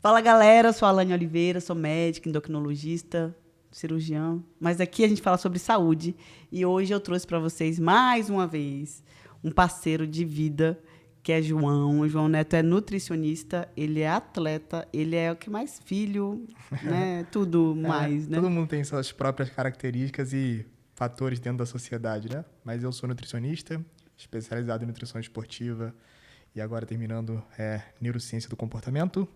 Fala, galera, sou a Alane Oliveira, sou médica, endocrinologista, cirurgião, mas aqui a gente fala sobre saúde e hoje eu trouxe para vocês mais uma vez um parceiro de vida que é João. O João Neto é nutricionista, ele é atleta, ele é o que mais filho, né? Tudo mais, né? Todo mundo tem suas próprias características e fatores dentro da sociedade, né? Mas eu sou nutricionista, especializado em nutrição esportiva e agora terminando neurociência do comportamento.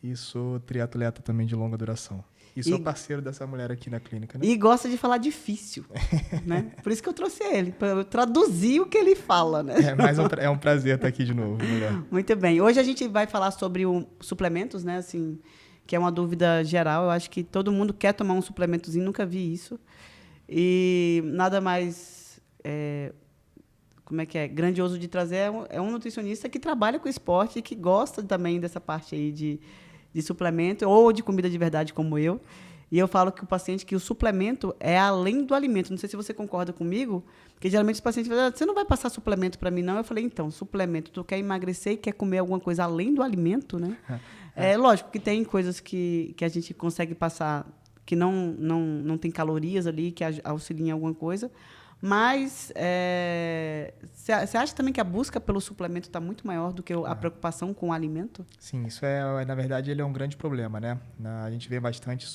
E sou triatleta também de longa duração. E sou parceiro dessa mulher aqui na clínica, né? E gosta de falar difícil, né? Por isso que eu trouxe ele, para eu traduzir o que ele fala, né? É um prazer estar aqui de novo, mulher. Muito bem. Hoje a gente vai falar sobre suplementos, né? Assim, que é uma dúvida geral. Eu acho que todo mundo quer tomar um suplementozinho, nunca vi isso. E nada mais grandioso de trazer é um nutricionista que trabalha com esporte e que gosta também dessa parte aí de suplemento ou de comida de verdade, como eu. E eu falo que o suplemento é além do alimento. Não sei se você concorda comigo, porque geralmente os pacientes falam, você não vai passar suplemento para mim, não? Eu falei, então, suplemento, tu quer emagrecer e quer comer alguma coisa além do alimento, né? É lógico que tem coisas que a gente consegue passar que não tem calorias ali, que auxiliam em alguma coisa. Mas você acha também que a busca pelo suplemento está muito maior do que a preocupação com o alimento? Sim, isso na verdade, ele é um grande problema, né? A gente vê bastante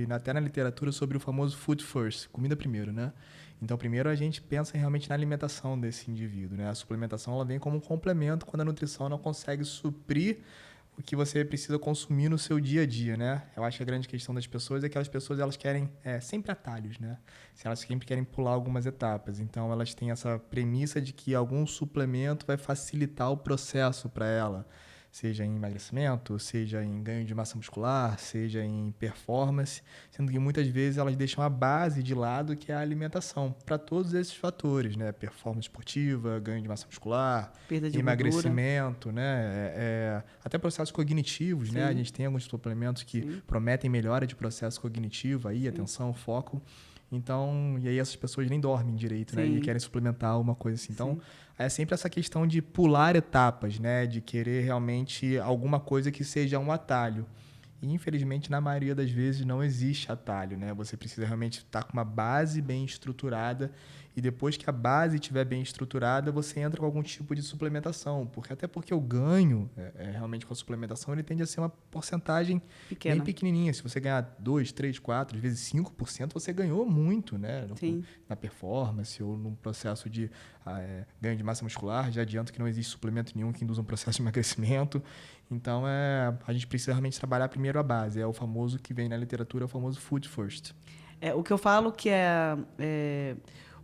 até na literatura, sobre o famoso food first, comida primeiro, né? Então, primeiro a gente pensa realmente na alimentação desse indivíduo, né? A suplementação ela vem como um complemento quando a nutrição não consegue suprir o que você precisa consumir no seu dia a dia, né? Eu acho que a grande questão das pessoas é que as pessoas elas querem sempre atalhos, né? Elas sempre querem pular algumas etapas. Então, elas têm essa premissa de que algum suplemento vai facilitar o processo para ela, seja em emagrecimento, seja em ganho de massa muscular, seja em performance, sendo que muitas vezes elas deixam a base de lado, que é a alimentação, para todos esses fatores, né? Performance esportiva, ganho de massa muscular, Perda de emagrecimento, né? Até processos cognitivos, né? A gente tem alguns suplementos que prometem melhora de processo cognitivo, aí, atenção, foco. Então, e aí essas pessoas nem dormem direito, né? E querem suplementar uma coisa assim. Então, é sempre essa questão de pular etapas, né? De querer realmente alguma coisa que seja um atalho. E, infelizmente, na maioria das vezes não existe atalho, né? Você precisa realmente estar com uma base bem estruturada e depois que a base estiver bem estruturada, você entra com algum tipo de suplementação. Até porque o ganho, realmente com a suplementação, ele tende a ser uma porcentagem bem pequenininha. Se você ganhar 2, 3, 4, às vezes 5%, você ganhou muito, né? Na performance ou num processo de ganho de massa muscular. Já adianto que não existe suplemento nenhum que induza um processo de emagrecimento. Então, a gente precisa realmente trabalhar primeiro a base. É o famoso que vem na literatura, é o famoso food first. O que eu falo que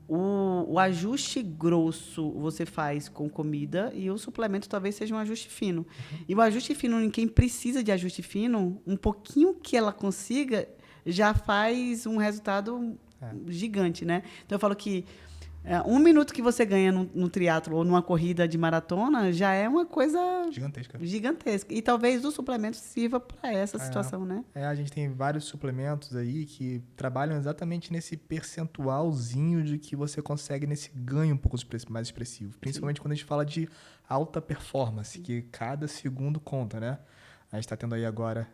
o ajuste grosso você faz com comida e o suplemento talvez seja um ajuste fino. E o ajuste fino, em quem precisa de ajuste fino, um pouquinho que ela consiga já faz um resultado gigante, né? Então, eu falo que 1 minuto que você ganha no triatlo ou numa corrida de maratona já é uma coisa gigantesca. E talvez o suplemento sirva para essa situação, né? A gente tem vários suplementos aí que trabalham exatamente nesse percentualzinho de que você consegue nesse ganho um pouco mais expressivo. Principalmente quando a gente fala de alta performance, que cada segundo conta, né? A gente está tendo aí agora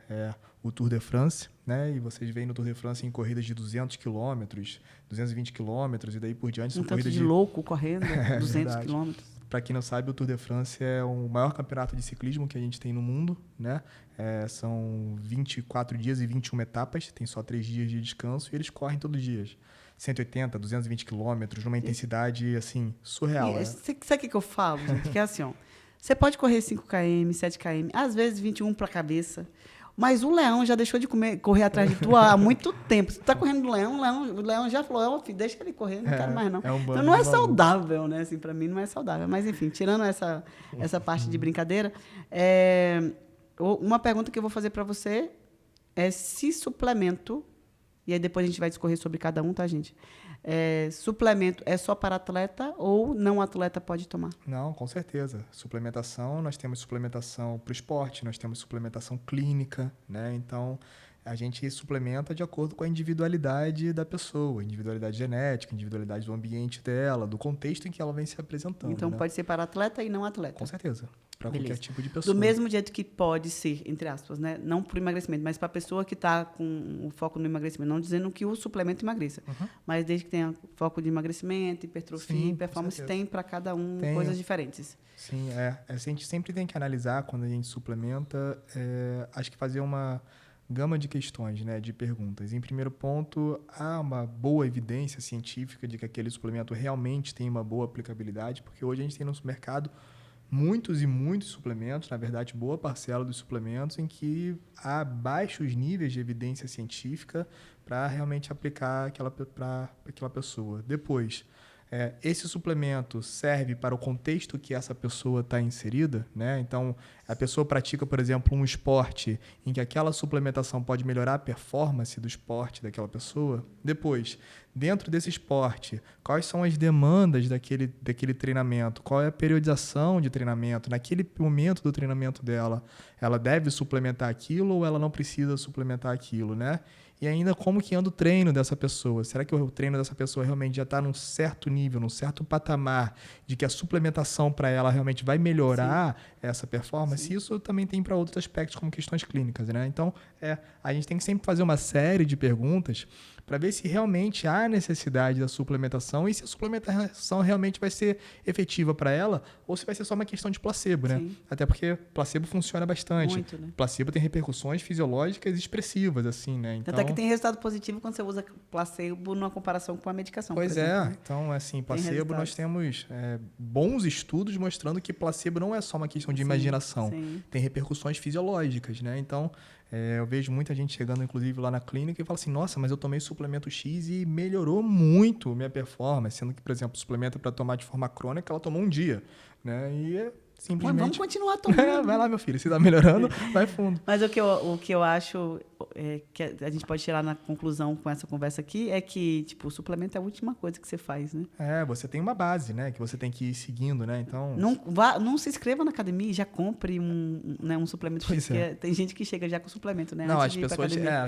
o Tour de France, né? E vocês veem no Tour de France em corridas de 200 quilômetros, 220 quilômetros e daí por diante. São corridas de louco correndo 200 quilômetros. Para quem não sabe, o Tour de France é o maior campeonato de ciclismo que a gente tem no mundo, né? São 24 dias e 21 etapas, tem só 3 dias de descanso e eles correm todos os dias. 180, 220 quilômetros, numa intensidade, assim, surreal. Sabe o que eu falo, gente? Que é assim, ó. Você pode correr 5 km, 7 km, às vezes 21 para a cabeça, mas o leão já deixou de correr atrás de tu há muito tempo. Você está correndo do leão, o leão já falou, filho, deixa ele correr, não quero mais não. Então não é saudável, né? Assim, para mim não é saudável. Mas, enfim, tirando essa parte de brincadeira, uma pergunta que eu vou fazer para você é se suplemento, e aí depois a gente vai discorrer sobre cada um, tá, gente? Suplemento é só para atleta ou não atleta pode tomar? Não, com certeza. Suplementação, nós temos suplementação para o esporte, nós temos suplementação clínica, né? Então, a gente suplementa de acordo com a individualidade da pessoa, individualidade genética, individualidade do ambiente dela, do contexto em que ela vem se apresentando. Então, né? pode ser para atleta e não atleta. Com certeza. Para Beleza. qualquer tipo de pessoa. Do mesmo jeito que pode ser, entre aspas, né? Não para o emagrecimento, mas para a pessoa que está com o foco no emagrecimento. Não dizendo que o suplemento emagreça, mas desde que tenha foco de emagrecimento, hipertrofia, Sim, performance, tem para cada um Tem. coisas diferentes. Sim, a gente sempre tem que analisar quando a gente suplementa, acho que fazer uma gama de questões, né, de perguntas. Em primeiro ponto, há uma boa evidência científica de que aquele suplemento realmente tem uma boa aplicabilidade, porque hoje a gente tem no mercado muitos e muitos suplementos, na verdade, boa parcela dos suplementos em que há baixos níveis de evidência científica para realmente aplicar para aquela pessoa. Depois, esse suplemento serve para o contexto que essa pessoa está inserida, né? Então, a pessoa pratica, por exemplo, um esporte em que aquela suplementação pode melhorar a performance do esporte daquela pessoa. Depois, dentro desse esporte, quais são as demandas daquele treinamento? Qual é a periodização de treinamento? Naquele momento do treinamento dela, ela deve suplementar aquilo ou ela não precisa suplementar aquilo, né? E ainda como que anda o treino dessa pessoa? Será que o treino dessa pessoa realmente já está num certo nível, num certo patamar de que a suplementação para ela realmente vai melhorar essa performance? Sim. Isso também tem para outros aspectos, como questões clínicas, né? Então, a gente tem que sempre fazer uma série de perguntas para ver se realmente há necessidade da suplementação e se a suplementação realmente vai ser efetiva para ela ou se vai ser só uma questão de placebo, né? Sim. Até porque placebo funciona bastante. Muito, né? Placebo tem repercussões fisiológicas expressivas, assim, né? Então, até que tem resultado positivo quando você usa placebo numa comparação com a medicação. Pois então, assim, placebo nós temos bons estudos mostrando que placebo não é só uma questão de imaginação. Sim. Tem repercussões fisiológicas, né? Então, eu vejo muita gente chegando, inclusive, lá na clínica e fala assim, nossa, mas eu tomei suplemento X e melhorou muito minha performance, sendo que, por exemplo, suplemento para tomar de forma crônica, ela tomou um dia, né? E simplesmente... Mas vamos continuar tomando. Vai lá, meu filho, se está melhorando, vai fundo. Mas o que eu acho que a gente pode tirar na conclusão com essa conversa aqui é que, tipo, o suplemento é a última coisa que você faz, né? Você tem uma base, né? Que você tem que ir seguindo, né? Então... Não se inscreva na academia e já compre um suplemento. Porque tem gente que chega já com suplemento, né? Não, as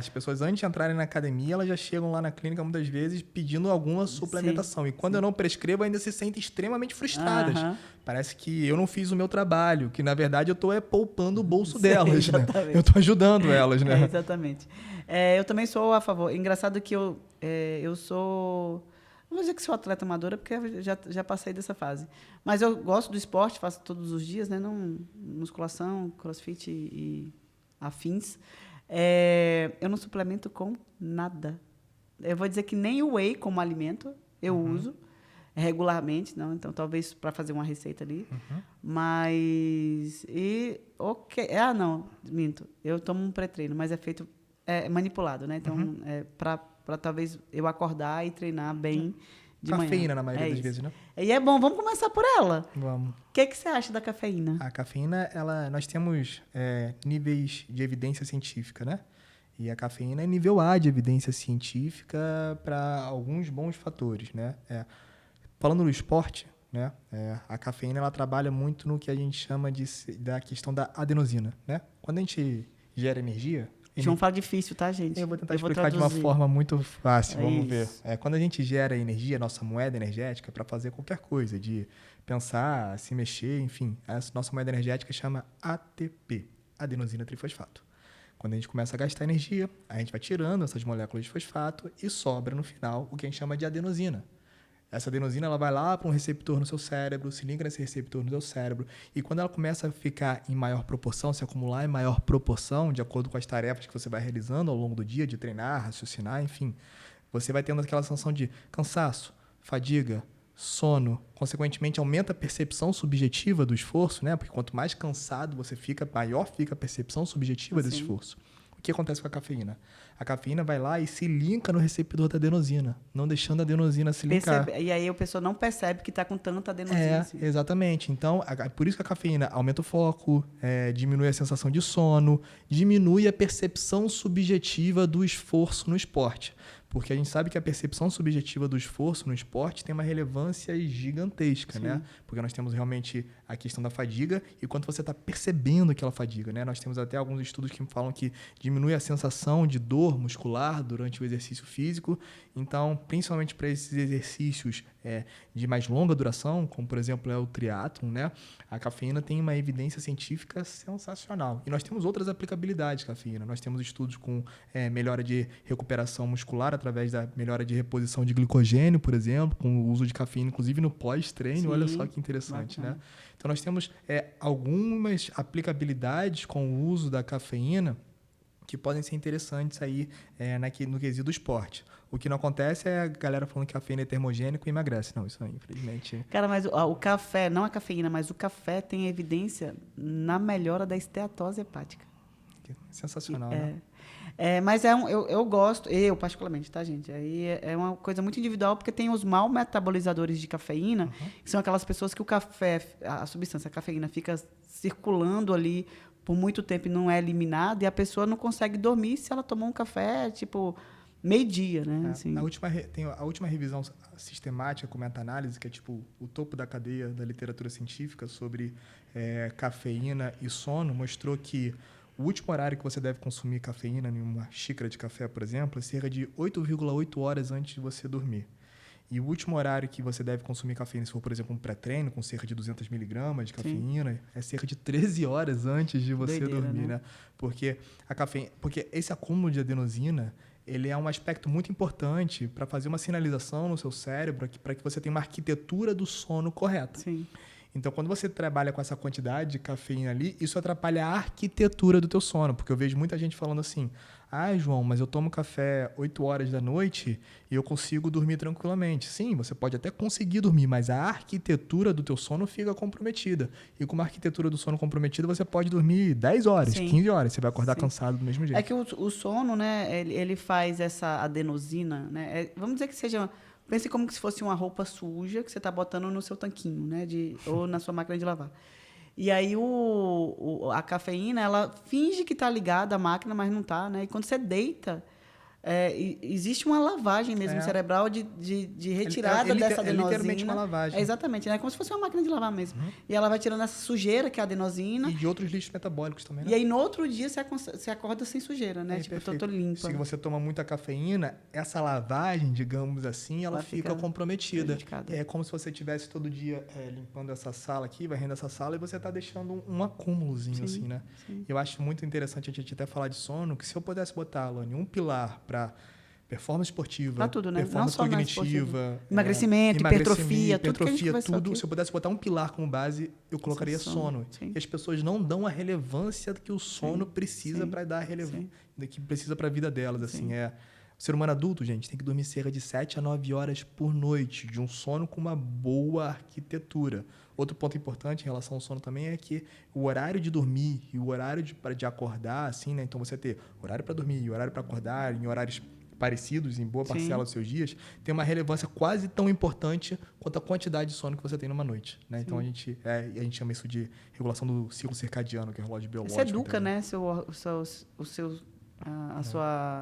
pessoas antes de entrarem na academia, elas já chegam lá na clínica muitas vezes pedindo alguma suplementação. E quando eu não prescrevo, ainda se sentem extremamente frustradas. Parece que eu não fiz o meu trabalho, que na verdade eu estou poupando o bolso delas, né? Eu estou ajudando elas, né? Exatamente. Eu também sou a favor. Engraçado que eu sou... Não vou dizer que sou atleta amadora, porque eu já passei dessa fase. Mas eu gosto do esporte, faço todos os dias, né? Não, musculação, crossfit e afins. Eu não suplemento com nada. Eu vou dizer que nem o whey como alimento eu uso regularmente, não, então talvez para fazer uma receita ali, mas não, minto, eu tomo um pré-treino, mas é feito manipulado, né? Então para talvez eu acordar e treinar bem de manhã. Cafeína na maioria das vezes, né? E é bom, vamos começar por ela. Vamos. O que você acha da cafeína? A cafeína, nós temos níveis de evidência científica, né? E a cafeína é nível A de evidência científica para alguns bons fatores, né? Falando no esporte, né, a cafeína ela trabalha muito no que a gente chama da questão da adenosina, né? Quando a gente gera energia... João fala difícil, tá, gente? Eu vou tentar explicar de uma forma muito fácil, vamos ver. Quando a gente gera energia, nossa moeda energética, para fazer qualquer coisa, de pensar, se mexer, enfim, a nossa moeda energética chama ATP, adenosina trifosfato. Quando a gente começa a gastar energia, a gente vai tirando essas moléculas de fosfato e sobra no final o que a gente chama de adenosina. Essa adenosina ela vai lá para um receptor no seu cérebro, se liga nesse receptor no seu cérebro, e quando ela começa a ficar em maior proporção, se acumular em maior proporção, de acordo com as tarefas que você vai realizando ao longo do dia, de treinar, raciocinar, enfim, você vai tendo aquela sensação de cansaço, fadiga, sono, consequentemente aumenta a percepção subjetiva do esforço, né? Porque quanto mais cansado você fica, maior fica a percepção subjetiva desse esforço. O que acontece com a cafeína? A cafeína vai lá e se linka no receptor da adenosina, não deixando a adenosina se linkar. E aí a pessoa não percebe que está com tanta adenosina. Assim. Exatamente. Então, por isso que a cafeína aumenta o foco, diminui a sensação de sono, diminui a percepção subjetiva do esforço no esporte. Porque a gente sabe que a percepção subjetiva do esforço no esporte tem uma relevância gigantesca, né? Porque nós temos realmente a questão da fadiga e quanto você está percebendo aquela fadiga, né? Nós temos até alguns estudos que falam que diminui a sensação de dor muscular durante o exercício físico. Então, principalmente para esses exercícios de mais longa duração, como por exemplo é o triatlon, né? A cafeína tem uma evidência científica sensacional. E nós temos outras aplicabilidades de cafeína. Nós temos estudos com melhora de recuperação muscular através da melhora de reposição de glicogênio, por exemplo, com o uso de cafeína, inclusive no pós-treino. Olha só que interessante, né? Então, nós temos algumas aplicabilidades com o uso da cafeína que podem ser interessantes aí no quesito do esporte. O que não acontece é a galera falando que cafeína é termogênico e emagrece. Não, isso aí, infelizmente... Cara, mas o café, não a cafeína, mas o café tem evidência na melhora da esteatose hepática. Sensacional, né? Mas eu gosto, eu particularmente, tá, gente? Aí é uma coisa muito individual, porque tem os mal metabolizadores de cafeína, que são aquelas pessoas que o café, a substância, a cafeína, fica circulando ali por muito tempo e não é eliminada, e a pessoa não consegue dormir se ela tomou um café, tipo, meio-dia, né? Assim. Tem a última revisão sistemática com meta-análise, que é tipo o topo da cadeia da literatura científica sobre cafeína e sono, mostrou que o último horário que você deve consumir cafeína em uma xícara de café, por exemplo, é cerca de 8,8 horas antes de você dormir. E o último horário que você deve consumir cafeína, se for, por exemplo, um pré-treino com cerca de 200 miligramas de cafeína, é cerca de 13 horas antes de você dormir, né? Porque esse acúmulo de adenosina, ele é um aspecto muito importante para fazer uma sinalização no seu cérebro para que você tenha uma arquitetura do sono correta. Sim. Então, quando você trabalha com essa quantidade de cafeína ali, isso atrapalha a arquitetura do teu sono. Porque eu vejo muita gente falando assim, João, mas eu tomo café 8 horas da noite e eu consigo dormir tranquilamente. Sim, você pode até conseguir dormir, mas a arquitetura do teu sono fica comprometida. E com uma arquitetura do sono comprometida, você pode dormir 10 horas, 15 horas. Você vai acordar cansado do mesmo jeito. É que o sono, né, ele faz essa adenosina, né? Vamos dizer que seja... Pense como se fosse uma roupa suja que você está botando no seu tanquinho, né? Ou na sua máquina de lavar. E aí a cafeína, ela finge que está ligada à máquina, mas não está, né? E quando você deita, existe uma lavagem mesmo cerebral de retirada dessa adenosina. É literalmente uma lavagem. Exatamente, né? Como se fosse uma máquina de lavar mesmo. E ela vai tirando essa sujeira, que é a adenosina. E de outros lixos metabólicos também, né? E aí, no outro dia, você acorda sem sujeira, né? Tipo, todo limpa. Se você toma muita cafeína, essa lavagem, digamos assim, ela fica comprometida. É como se você estivesse todo dia limpando essa sala aqui, varrendo essa sala, e você está deixando um acúmulozinho, assim, né? Sim. Eu acho muito interessante a gente até falar de sono, que se eu pudesse botar, Alane, um pilar para performance esportiva, pra tudo, né? performance cognitiva, emagrecimento, hipertrofia, tudo. Se eu pudesse botar um pilar como base, eu colocaria sono. E as pessoas não dão a relevância que o sono precisa para dar a relevância, que precisa para a vida delas. Assim, o ser humano adulto, gente, tem que dormir cerca de 7 a 9 horas por noite, de um sono com uma boa arquitetura. Outro ponto importante em relação ao sono também é que o horário de dormir e o horário de acordar, assim, né? Então, você ter horário para dormir e horário para acordar em horários parecidos em boa parcela dos seus dias, tem uma relevância quase tão importante quanto a quantidade de sono que você tem numa noite, né? Então, a gente chama isso de regulação do ciclo circadiano, que é o relógio biológico. Você educa, né,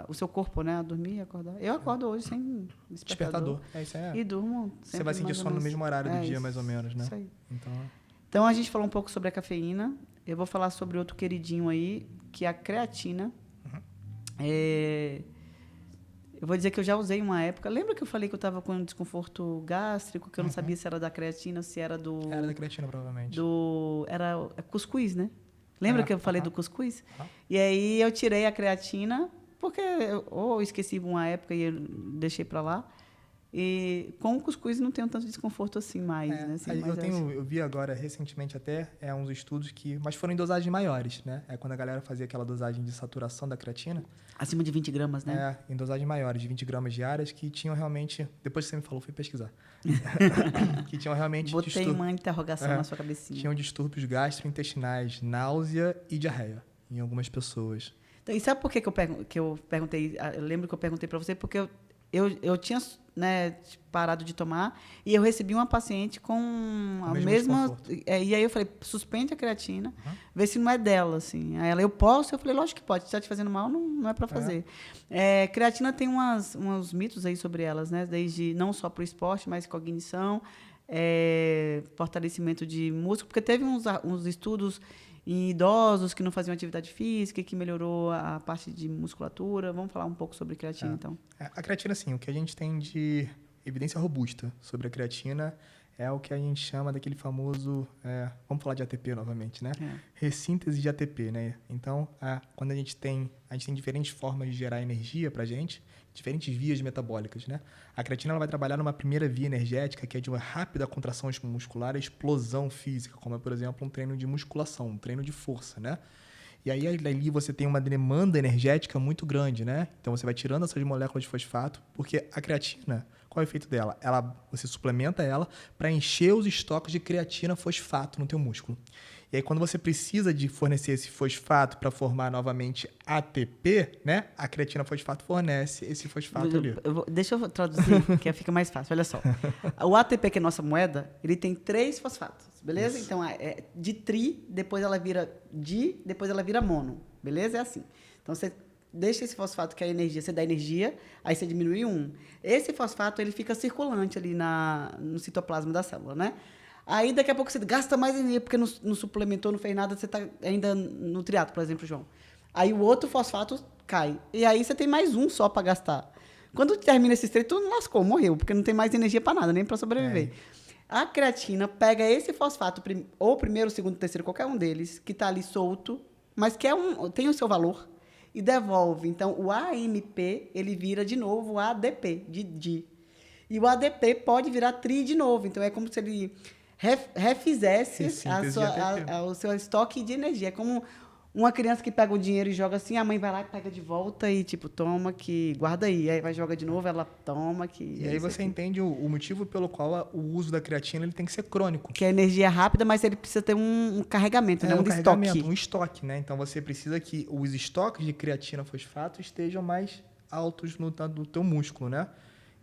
o seu corpo, né, a dormir e acordar. Eu acordo hoje sem despertador. Isso e durmo sempre. Você vai sentir sono no mesmo horário do dia, mais ou menos, né? Isso aí. Então, a gente falou um pouco sobre a cafeína. Eu vou falar sobre outro queridinho aí, que é a creatina. Eu vou dizer que eu já usei uma época. Lembra que eu falei que eu estava com um desconforto gástrico, que eu não sabia se era da creatina ou se era do... Era da creatina, provavelmente. Era cuscuz, né? Lembra que eu falei do cuscuz? E aí eu tirei a creatina, porque eu esqueci uma época e eu deixei para lá. E com o cuscuz não tenho tanto desconforto assim mais. Né? Assim, eu vi agora, recentemente até, uns estudos mas foram em dosagens maiores, né? É quando a galera fazia aquela dosagem de saturação da creatina. Acima de 20 gramas, né? Em dosagens maiores, de 20 gramas diárias, que tinham realmente... Depois que você me falou, fui pesquisar. Que tinham realmente... Botei uma interrogação na sua cabecinha. Tinham distúrbios gastrointestinais, náusea e diarreia em algumas pessoas. Então, e sabe por que eu perguntei? Eu lembro que eu perguntei para você, porque eu tinha, né, parado de tomar e eu recebi uma paciente com a mesma... E aí eu falei, suspende a creatina, vê se não é dela, assim. Aí ela, eu posso? Eu falei, lógico que pode. Se está te fazendo mal, não é para fazer. Creatina tem uns mitos aí sobre elas, né? Desde não só para o esporte, mas cognição. fortalecimento de músculo, porque teve uns estudos em idosos que não faziam atividade física, que melhorou a parte de musculatura. Vamos falar um pouco sobre creatina, então. A creatina, sim, o que a gente tem de evidência robusta sobre a creatina é o que a gente chama daquele famoso, vamos falar de ATP novamente, né? Ressíntese de ATP, né? Então, quando a gente tem diferentes formas de gerar energia para a gente, diferentes vias metabólicas, né? A creatina ela vai trabalhar numa primeira via energética, que é de uma rápida contração muscular e explosão física, como é, por exemplo, um treino de musculação, um treino de força, né? E aí, ali você tem uma demanda energética muito grande, né? Então, você vai tirando essas moléculas de fosfato, porque a creatina, qual é o efeito dela? Você suplementa ela para encher os estoques de creatina fosfato no teu músculo. E aí, quando você precisa de fornecer esse fosfato para formar novamente ATP, né? A creatina fosfato fornece esse fosfato ali. Deixa eu traduzir, que fica mais fácil. Olha só. O ATP, que é a nossa moeda, ele tem 3 fosfatos, beleza? Isso. Então, de tri, depois ela vira di, depois ela vira mono. Beleza? É assim. Então, você deixa esse fosfato, que é a energia, você dá energia, aí você diminui 1. Esse fosfato, ele fica circulante ali no citoplasma da célula, né? Aí, daqui a pouco, você gasta mais energia, porque não suplementou, não fez nada, você está ainda no triatlo, por exemplo, João. Aí, o outro fosfato cai. E aí, você tem mais 1 só para gastar. Quando termina esse treino, tu não lascou, morreu, porque não tem mais energia para nada, nem para sobreviver. A creatina pega esse fosfato, ou primeiro, segundo, terceiro, qualquer um deles, que está ali solto, mas que tem o seu valor, e devolve. Então, o AMP, ele vira de novo o ADP, de. E o ADP pode virar tri de novo. Então, é como se ele refizesse o seu estoque de energia. É como uma criança que pega o dinheiro e joga assim, a mãe vai lá e pega de volta e, tipo, toma que guarda aí. Aí vai joga de novo, ela toma que... E aí você entende o motivo pelo qual o uso da creatina ele tem que ser crônico. Que a energia é rápida, mas ele precisa ter um carregamento, né? Um estoque, né? Então você precisa que os estoques de creatina fosfato estejam mais altos no teu músculo, né?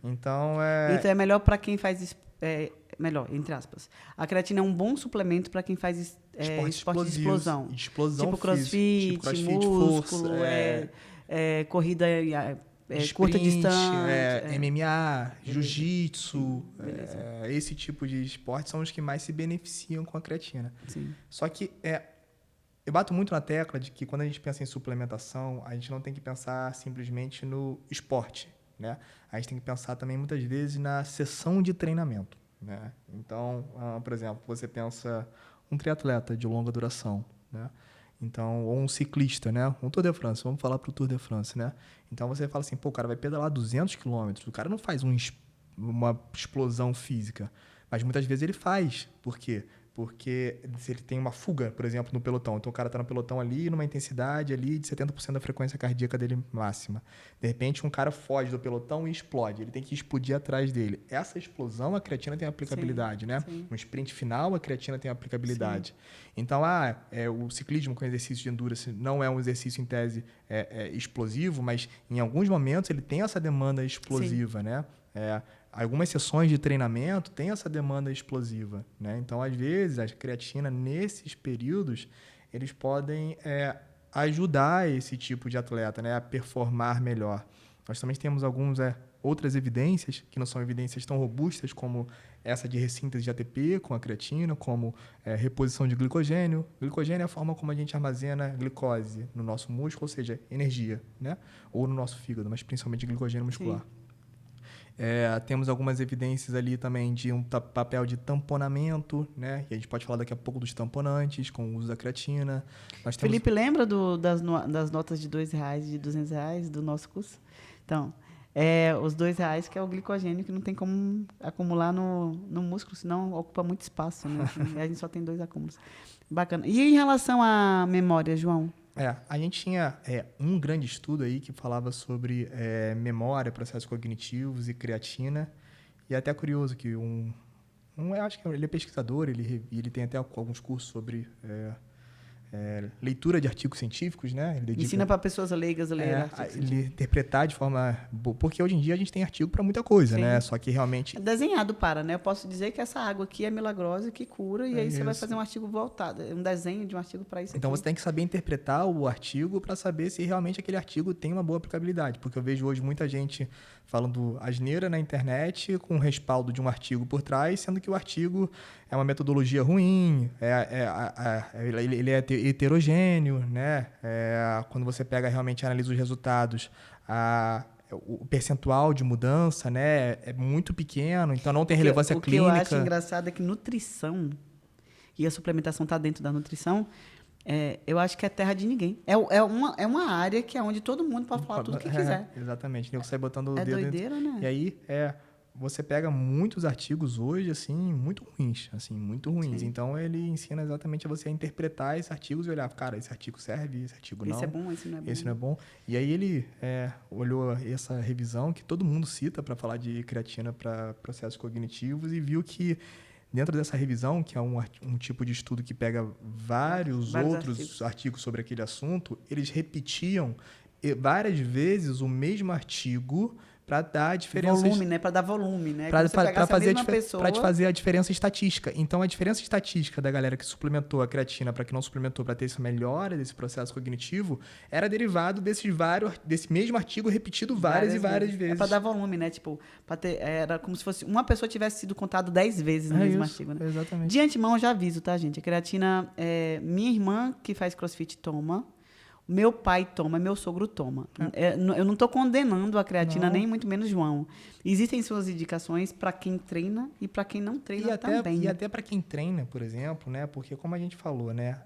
Então é melhor para quem faz melhor, entre aspas. A creatina é um bom suplemento para quem faz esporte de explosão. Tipo crossfit, músculo, corrida curta distância. MMA, jiu-jitsu, esse tipo de esporte são os que mais se beneficiam com a creatina. Sim. Só que eu bato muito na tecla de que quando a gente pensa em suplementação, a gente não tem que pensar simplesmente no esporte, né? A gente tem que pensar também muitas vezes na sessão de treinamento, né? Então, por exemplo, você pensa um triatleta de longa duração, né? Então, ou um ciclista, né? Um Tour de France, vamos falar para o Tour de France, né? Então, você fala assim, o cara vai pedalar 200 quilômetros, o cara não faz uma explosão física, mas muitas vezes ele faz. Por quê? Porque se ele tem uma fuga, por exemplo, no pelotão. Então, o cara está no pelotão ali, numa intensidade ali de 70% da frequência cardíaca dele máxima. De repente, um cara foge do pelotão e explode. Ele tem que explodir atrás dele. Essa explosão, a creatina tem aplicabilidade, né? Sim. No sprint final, a creatina tem aplicabilidade. Sim. Então, o ciclismo com exercício de endurance não é um exercício, em tese, explosivo, mas, em alguns momentos, ele tem essa demanda explosiva, sim, né? Algumas sessões de treinamento têm essa demanda explosiva, né? Então, às vezes, a creatina, nesses períodos, eles podem ajudar esse tipo de atleta, né, a performar melhor. Nós também temos outras evidências, que não são evidências tão robustas como essa de ressíntese de ATP com a creatina, como reposição de glicogênio. Glicogênio é a forma como a gente armazena glicose no nosso músculo, ou seja, energia, né? Ou no nosso fígado, mas principalmente glicogênio muscular. Sim. Temos algumas evidências ali também de um papel de tamponamento, né? E a gente pode falar daqui a pouco dos tamponantes com o uso da creatina. Felipe, lembra das notas de R$2 e de R$200 do nosso curso? Então, os R$2 que é o glicogênio, que não tem como acumular no músculo, senão ocupa muito espaço, né? A gente só tem 2 acúmulos. Bacana. E em relação à memória, João? A gente tinha um grande estudo aí que falava sobre memória, processos cognitivos e creatina. E é até curioso que eu acho que ele é pesquisador, ele tem até alguns cursos sobre leitura de artigos científicos, né? Ele dedica, ensina para pessoas leigas a ler artigos ele interpretar de forma... Porque hoje em dia a gente tem artigo para muita coisa, Sim. né? Só que realmente... É desenhado para, né? Eu posso dizer que essa água aqui é milagrosa, que cura, e aí você vai fazer um artigo voltado, um desenho de um artigo para isso. Então aqui. você tem que saber interpretar o artigo para saber se realmente aquele artigo tem uma boa aplicabilidade. Porque eu vejo hoje muita gente falando asneira na internet com respaldo de um artigo por trás, sendo que o artigo é uma metodologia ruim, ele é heterogêneo, né? Quando você pega realmente e analisa os resultados, o percentual de mudança, né, é muito pequeno, então não tem relevância clínica. O que eu acho engraçado é que nutrição, e a suplementação está dentro da nutrição, eu acho que é terra de ninguém. É uma área que é onde todo mundo pode falar tudo o que quiser. Exatamente. Eu saio botando o dedo doideira, dentro. Né? E aí, você pega muitos artigos hoje, assim, muito ruins. Sim. Então, ele ensina exatamente a você interpretar esses artigos e olhar, cara, esse artigo serve, esse artigo não. Esse é bom, esse não é bom. Esse não é bom. E aí, ele olhou essa revisão que todo mundo cita para falar de creatina para processos cognitivos e viu que dentro dessa revisão, que é um tipo de estudo que pega vários outros artigos sobre aquele assunto, eles repetiam várias vezes o mesmo artigo para dar diferenças... Volume, né? Para dar volume, né? Para te fazer a diferença estatística. Então, a diferença estatística da galera que suplementou a creatina para que não suplementou para ter essa melhora desse processo cognitivo era derivado desse mesmo artigo repetido várias vezes. Para dar volume, né? Tipo, era como se fosse uma pessoa tivesse sido contado 10 vezes no mesmo artigo, né? Exatamente. De antemão, eu já aviso, tá, gente? A creatina, minha irmã, que faz crossfit, toma. Meu pai toma, meu sogro toma. Eu não estou condenando a creatina, nem muito menos João. Existem suas indicações para quem treina e para quem não treina também. E até para quem treina, por exemplo, né? Porque como a gente falou, né?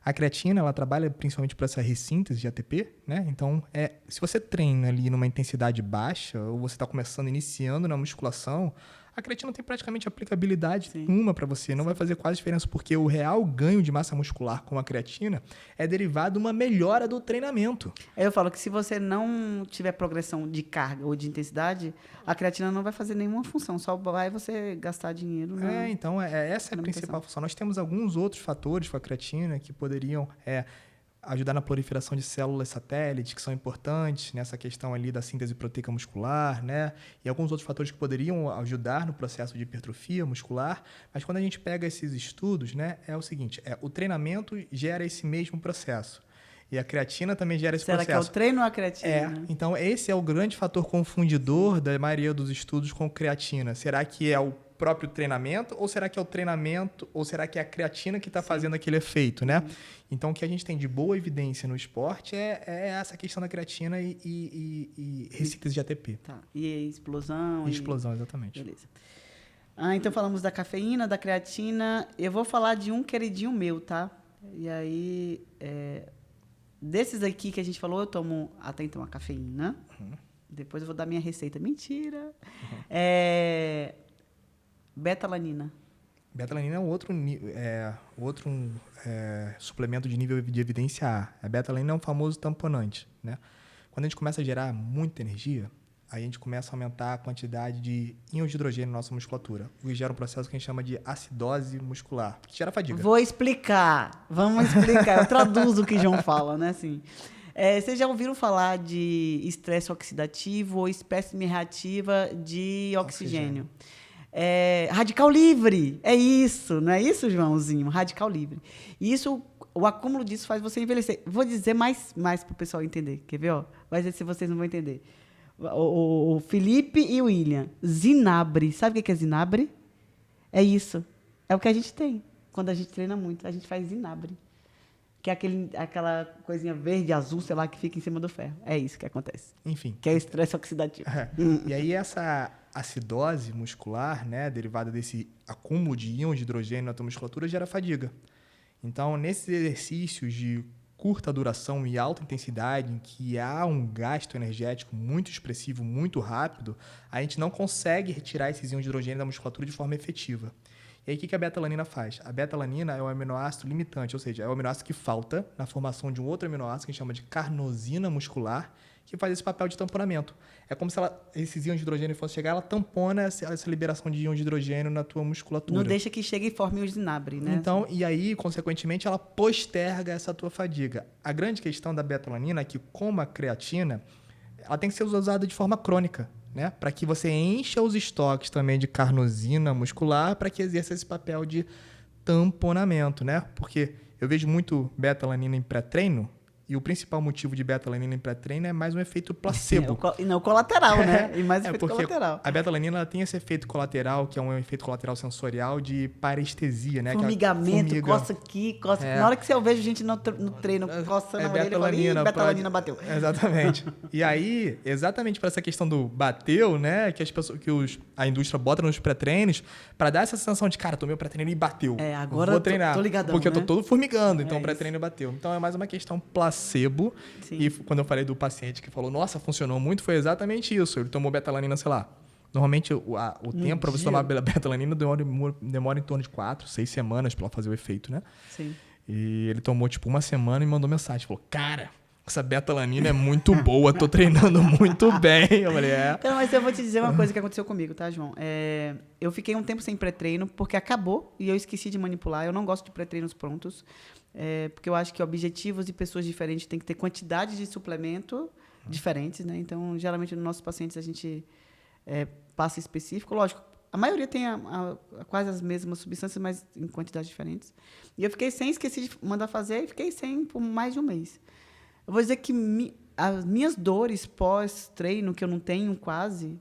A creatina, ela trabalha principalmente para essa ressíntese de ATP, né? Então, se você treina ali numa intensidade baixa ou você está iniciando na musculação, a creatina não tem praticamente aplicabilidade nenhuma para você. Não vai fazer quase diferença, porque o real ganho de massa muscular com a creatina é derivado de uma melhora do treinamento. Eu falo que se você não tiver progressão de carga ou de intensidade, a creatina não vai fazer nenhuma função, só vai você gastar dinheiro. Então, essa é a principal função. Nós temos alguns outros fatores com a creatina que poderiam... ajudar na proliferação de células satélites, que são importantes nessa questão ali da síntese proteica muscular, né? E alguns outros fatores que poderiam ajudar no processo de hipertrofia muscular. Mas quando a gente pega esses estudos, né, é o seguinte, o treinamento gera esse mesmo processo. E a creatina também gera esse processo. Será que é o treino ou a creatina? Então, esse é o grande fator confundidor da maioria dos estudos com creatina. Será que é o próprio treinamento, ou será que é o treinamento, ou será que é a creatina que está fazendo aquele efeito, né? Então, o que a gente tem de boa evidência no esporte é essa questão da creatina e ressíntese de ATP. Tá. E explosão. Explosão, exatamente. Beleza. Então, falamos da cafeína, da creatina. Eu vou falar de um queridinho meu, tá? E aí, desses aqui que a gente falou, eu tomo até então a cafeína. Depois eu vou dar minha receita. Mentira! Betalanina. Betalanina é outro suplemento de nível de evidência A. A betalanina é um famoso tamponante, né? Quando a gente começa a gerar muita energia, aí a gente começa a aumentar a quantidade de íons de hidrogênio na nossa musculatura, o que gera um processo que a gente chama de acidose muscular, que gera fadiga. Vou explicar. Vamos explicar. Eu traduzo o que João fala, né? Assim, vocês já ouviram falar de estresse oxidativo ou espécime reativa de oxigênio? Radical livre, é isso, não é isso, Joãozinho? Radical livre. E isso, o acúmulo disso faz você envelhecer. Vou dizer mais para o pessoal entender, quer ver? Vai dizer se vocês não vão entender. O Felipe e o William, Zinabre, sabe o que é Zinabre? É isso, é o que a gente tem quando a gente treina muito, a gente faz Zinabre, que é aquela coisinha verde, azul, sei lá, que fica em cima do ferro. É isso que acontece. Enfim. Que é o estresse oxidativo. E aí essa acidose muscular, né, derivada desse acúmulo de íons de hidrogênio na tua musculatura, gera fadiga. Então, nesses exercícios de curta duração e alta intensidade, em que há um gasto energético muito expressivo, muito rápido, a gente não consegue retirar esses íons de hidrogênio da musculatura de forma efetiva. E aí, o que a beta-alanina faz? A beta-alanina é um aminoácido limitante, ou seja, é o aminoácido que falta na formação de um outro aminoácido que a gente chama de carnosina muscular, que faz esse papel de tamponamento. É como se esses íons de hidrogênio fossem chegar, ela tampona essa liberação de íons de hidrogênio na tua musculatura. Não deixa que chegue e forme o zinabre, né? Então, e aí, consequentemente, ela posterga essa tua fadiga. A grande questão da beta-alanina é que, como a creatina, ela tem que ser usada de forma crônica, né? Para que você encha os estoques também de carnosina muscular para que exerça esse papel de tamponamento, né? Porque eu vejo muito beta-alanina em pré-treino, e o principal motivo de beta-alanina em pré-treino é mais um efeito placebo. E não colateral, né? E mais efeito colateral. A beta-alanina ela tem esse efeito colateral, que é um efeito colateral sensorial de parestesia, né? Formigamento, coça aqui, coça... Na hora que eu vejo gente no treino coçando a orelha, eu falo, beta-alanina bateu. Exatamente. E aí, exatamente para essa questão do bateu, né? Que as pessoas, a indústria bota nos pré-treinos, para dar essa sensação de, cara, tomei o pré-treino e bateu. Agora vou treinar. Tô ligadão, porque né? eu tô todo formigando, então o pré-treino bateu. Então é mais uma questão placebo. Sim. E quando eu falei do paciente que falou, nossa, funcionou muito, foi exatamente isso. Ele tomou beta-alanina, sei lá. Normalmente o tempo para você tomar beta-alanina demora em torno de 4, 6 semanas para fazer o efeito, né? Sim. E ele tomou tipo uma semana e mandou mensagem. Falou, cara, essa beta-alanina é muito boa, tô treinando muito bem. Eu falei, Então, mas eu vou te dizer uma coisa que aconteceu comigo, tá, João? Eu fiquei um tempo sem pré-treino porque acabou e eu esqueci de manipular. Eu não gosto de pré-treinos prontos. Porque eu acho que objetivos de pessoas diferentes têm que ter quantidade de suplemento diferentes, né? Então, geralmente, nos nossos pacientes, a gente passa específico. Lógico, a maioria tem quase as mesmas substâncias, mas em quantidades diferentes. E eu fiquei sem, esqueci de mandar fazer e fiquei sem por mais de um mês. Eu vou dizer que as minhas dores pós-treino, que eu não tenho quase,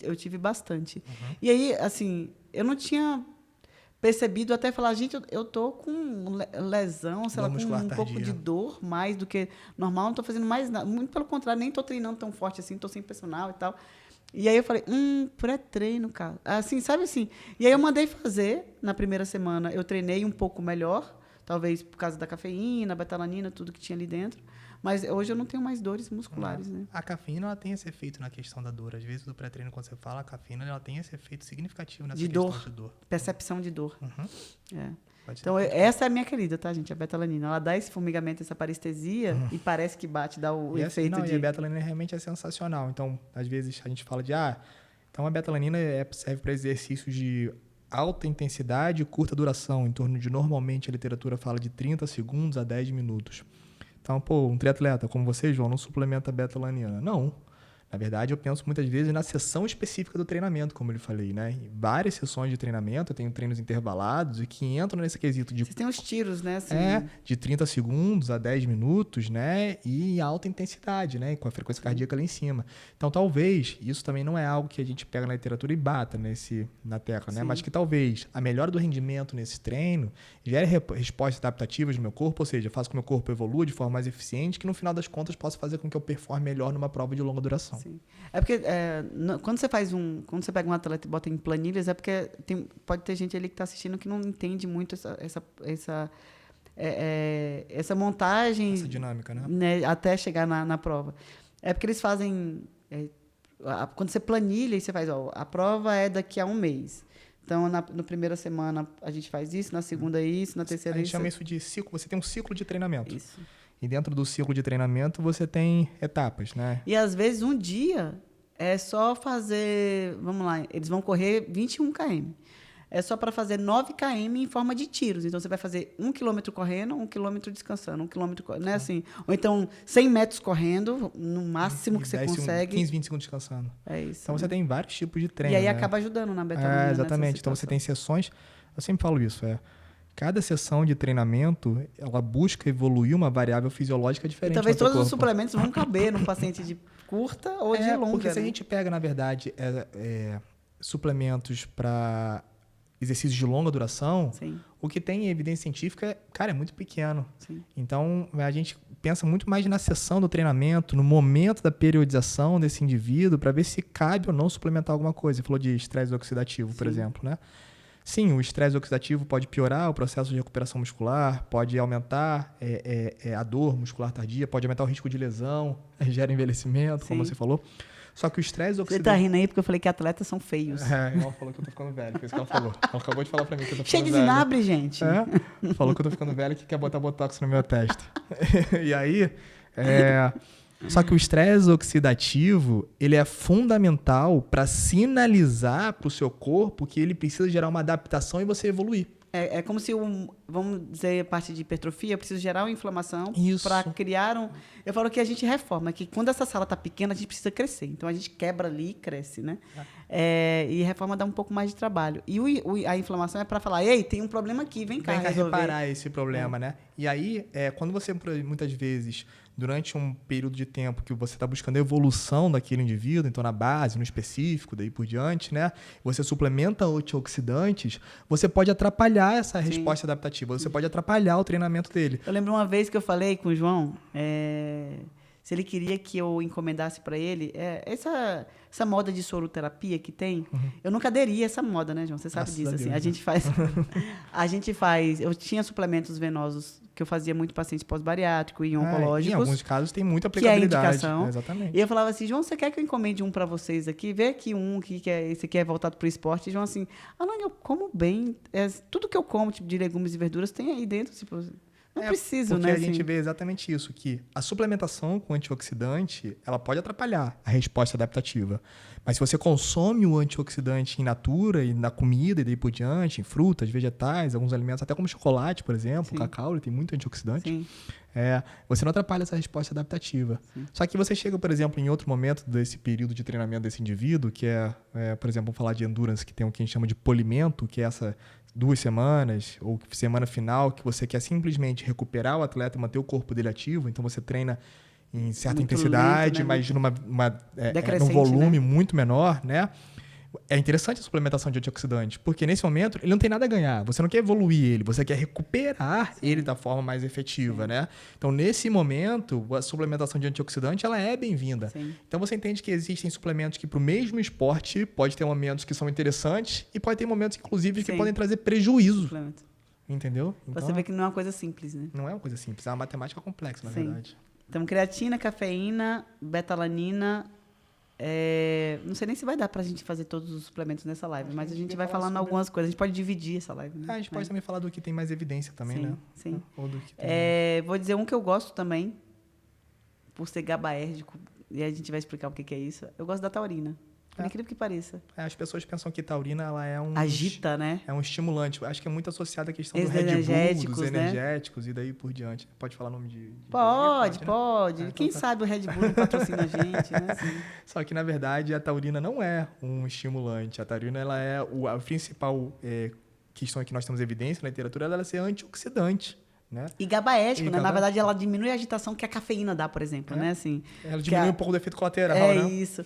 eu tive bastante. Uhum. E aí, assim, eu não tinha percebido até falar, gente, eu tô com lesão, sei lá, com um pouco de dor mais do que normal, não tô fazendo mais nada. Muito pelo contrário, nem tô treinando tão forte assim, tô sem personal e tal. E aí eu falei, pré-treino, cara. Assim, sabe assim? E aí eu mandei fazer, na primeira semana, eu treinei um pouco melhor, talvez por causa da cafeína, beta-alanina, tudo que tinha ali dentro. Mas hoje eu não tenho mais dores musculares, né? A cafeína ela tem esse efeito na questão da dor. Às vezes, do pré-treino, quando você fala, a cafeína ela tem esse efeito significativo nessa questão de dor. Percepção de dor. Uhum. Então, essa é a minha querida, tá, gente? A beta-alanina. Ela dá esse formigamento, essa parestesia e parece que bate, dá o efeito de... E a beta-alanina realmente é sensacional. Então, às vezes, a gente fala de... então a beta-alanina serve para exercícios de alta intensidade e curta duração, em torno de, normalmente, a literatura fala de 30 segundos a 10 minutos. Então, um triatleta como você, João, não suplementa beta-alanina. Não. Na verdade, eu penso muitas vezes na sessão específica do treinamento, como eu falei, né? Em várias sessões de treinamento, eu tenho treinos intervalados e que entram nesse quesito de... Vocês têm os tiros, né? Assim... de 30 segundos a 10 minutos, né? E em alta intensidade, né? Com a frequência cardíaca lá em cima. Então, talvez, isso também não é algo que a gente pega na literatura e bata na tecla, né? Mas que talvez a melhora do rendimento nesse treino gere respostas adaptativas no meu corpo, ou seja, faça com que o meu corpo evolua de forma mais eficiente, que no final das contas possa fazer com que eu performe melhor numa prova de longa duração. Sim. É porque quando você quando você pega um atleta e bota em planilhas, é porque pode ter gente ali que está assistindo que não entende muito essa montagem, essa dinâmica, né? Até chegar na prova. É porque eles fazem quando você planilha e você faz, a prova é daqui a um mês. Então, na primeira semana a gente faz isso, na segunda isso, na terceira isso. A gente chama isso de ciclo. Você tem um ciclo de treinamento. Isso. E dentro do ciclo de treinamento você tem etapas, né? E às vezes um dia é só fazer, vamos lá, eles vão correr 21 km. É só para fazer 9 km em forma de tiros. Então você vai fazer 1 km correndo, 1 km descansando, 1 km, né, assim. Ou então 100 metros correndo, no máximo que você consegue. 15, 20 segundos descansando. É isso. Então você tem vários tipos de treino. E aí né? acaba ajudando na beta-alanina. Exatamente. Então você tem sessões, eu sempre falo isso, cada sessão de treinamento, ela busca evoluir uma variável fisiológica diferente. E talvez todos os suplementos vão caber num paciente de curta ou de longa. Porque se a gente pega, na verdade, suplementos para exercícios de longa duração, Sim. o que tem em evidência científica, cara, é muito pequeno. Sim. Então, a gente pensa muito mais na sessão do treinamento, no momento da periodização desse indivíduo, para ver se cabe ou não suplementar alguma coisa. Você falou de estresse oxidativo, por exemplo, né? Sim, o estresse oxidativo pode piorar o processo de recuperação muscular, pode aumentar a dor muscular tardia, pode aumentar o risco de lesão, gera envelhecimento, como você falou. Só que o estresse Você oxidativo... tá rindo aí porque eu falei que atletas são feios. Ela falou que eu tô ficando velho, foi isso que ela falou. Ela acabou de falar pra mim que eu tô ficando Cheio de velho. vinagre, gente. Falou que eu tô ficando velho e que quer botar botox no meu testa. E aí... Só que o estresse oxidativo, ele é fundamental para sinalizar para o seu corpo que ele precisa gerar uma adaptação e você evoluir. É como se, vamos dizer, a parte de hipertrofia, eu preciso gerar uma inflamação Isso. para criar um... Eu falo que a gente reforma, que quando essa sala está pequena, a gente precisa crescer. Então, a gente quebra ali e cresce, né? E reforma dá um pouco mais de trabalho. E a inflamação é para falar, ei, tem um problema aqui, vem cá reparar esse problema, né? E aí, quando você, muitas vezes, durante um período de tempo que você está buscando a evolução daquele indivíduo, então na base, no específico, daí por diante, né? Você suplementa antioxidantes, você pode atrapalhar essa resposta adaptativa, você pode atrapalhar o treinamento dele. Eu lembro uma vez que eu falei com o João, se ele queria que eu encomendasse para ele, essa moda de soroterapia que tem, eu nunca aderi a essa moda, né, João? Você sabe disso, assim. A gente faz... Eu tinha suplementos venosos que eu fazia muito pacientes pós-bariátrico e oncológicos. Em alguns casos tem muita aplicabilidade. Que é a indicação. Exatamente. E eu falava assim, João, você quer que eu encomende um para vocês aqui? Vê aqui um que esse aqui é voltado para o esporte. E João assim, Alane, eu como bem. Tudo que eu como, tipo de legumes e verduras, tem aí dentro. Tipo, não preciso, porque né? Porque a gente vê exatamente isso, que a suplementação com antioxidante, ela pode atrapalhar a resposta adaptativa. Mas se você consome o antioxidante in natura, e na comida e daí por diante, em frutas, vegetais, alguns alimentos, até como chocolate, por exemplo, o cacau, ele tem muito antioxidante. Sim. Você não atrapalha essa resposta adaptativa. Sim. Só que você chega, por exemplo, em outro momento desse período de treinamento desse indivíduo, que por exemplo, vamos falar de endurance, que tem o que a gente chama de polimento, que é essa 2 semanas ou semana final, que você quer simplesmente recuperar o atleta e manter o corpo dele ativo, então você treina em certa muito intensidade, lento, né? Mas num volume, né? Muito menor, né? É interessante a suplementação de antioxidante, porque nesse momento ele não tem nada a ganhar. Você não quer evoluir ele, você quer recuperar ele da forma mais efetiva, né? Então, nesse momento, a suplementação de antioxidante ela é bem-vinda. Então, você entende que existem suplementos que, para o mesmo esporte, pode ter momentos que são interessantes e pode ter momentos, inclusive, que podem trazer prejuízo. Entendeu? Então, você vê que não é uma coisa simples, né? Não é uma coisa simples, é uma matemática complexa, na verdade. Então, creatina, cafeína, betalanina... não sei nem se vai dar pra gente fazer todos os suplementos nessa live, mas a gente vai falando algumas coisas. A gente pode dividir essa live, né? A gente pode também falar do que tem mais evidência também, né? Sim. Ou do que tem vou dizer um que eu gosto também, por ser gabaérgico, e a gente vai explicar o que é isso. Eu gosto da taurina. Por incrível que pareça. As pessoas pensam que taurina ela é um... Agita, né? É um estimulante. Acho que é muito associado à questão do Red Bull, dos energéticos, né? E daí por diante. Pode falar o nome de Pode. Né? Quem sabe o Red Bull não patrocina a gente, né? Assim. Só que, na verdade, a taurina não é um estimulante. A taurina ela é a principal questão que nós temos evidência na literatura, ela é ser antioxidante. Né? E gabaérgico, né? Na verdade, ela diminui a agitação que a cafeína dá, por exemplo, né? Assim, ela diminui um pouco do efeito colateral, né? Isso.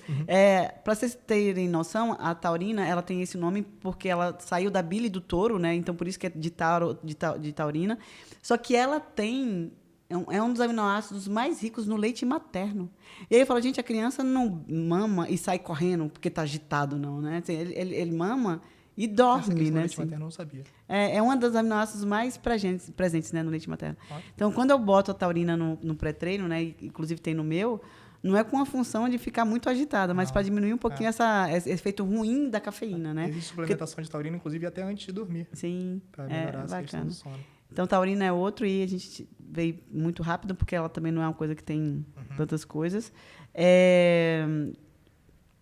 Para vocês terem noção, a taurina, ela tem esse nome porque ela saiu da bile do touro, né? Então, por isso que é de taurina. Só que ela tem... É um dos aminoácidos mais ricos no leite materno. E aí eu falo, gente, a criança não mama e sai correndo porque está agitado, não, né? Assim, ele mama... E dorme, né? Leite materno eu não sabia. É um dos aminoácidos mais presentes, né, no leite materno. Então, quando eu boto a taurina no pré-treino, né, inclusive tem no meu, não é com a função de ficar muito agitada, mas para diminuir um pouquinho esse efeito ruim da cafeína, né? Existe suplementação de taurina, inclusive, até antes de dormir. Sim, para melhorar essa questão do sono. Então, taurina é outro e a gente veio muito rápido, porque ela também não é uma coisa que tem tantas coisas.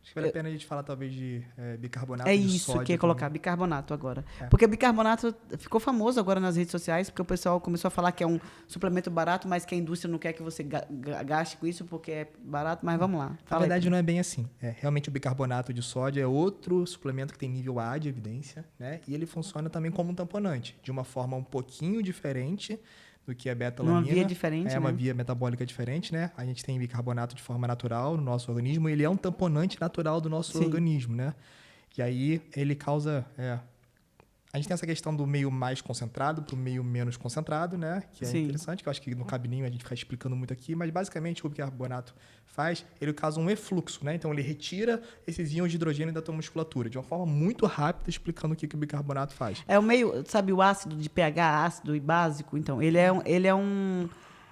Acho que vale a pena a gente falar, talvez, de bicarbonato de sódio. É isso que ia colocar, bicarbonato agora. Porque bicarbonato ficou famoso agora nas redes sociais, porque o pessoal começou a falar que é um suplemento barato, mas que a indústria não quer que você gaste com isso, porque é barato, mas vamos lá. Na verdade, não é bem assim. Realmente, o bicarbonato de sódio é outro suplemento que tem nível A de evidência, né? E ele funciona também como um tamponante, de uma forma um pouquinho diferente do que a betalanina. Uma via diferente, uma via metabólica diferente, né? A gente tem bicarbonato de forma natural no nosso organismo, ele é um tamponante natural do nosso organismo, né? E aí ele causa... A gente tem essa questão do meio mais concentrado para o meio menos concentrado, né? Que é interessante, que eu acho que no cabininho a gente fica explicando muito aqui, mas basicamente o que o bicarbonato faz, ele causa um efluxo, né? Então ele retira esses íons de hidrogênio da tua musculatura, de uma forma muito rápida, explicando o que o bicarbonato faz. É o meio, sabe, o ácido de pH ácido e básico? Então, ele é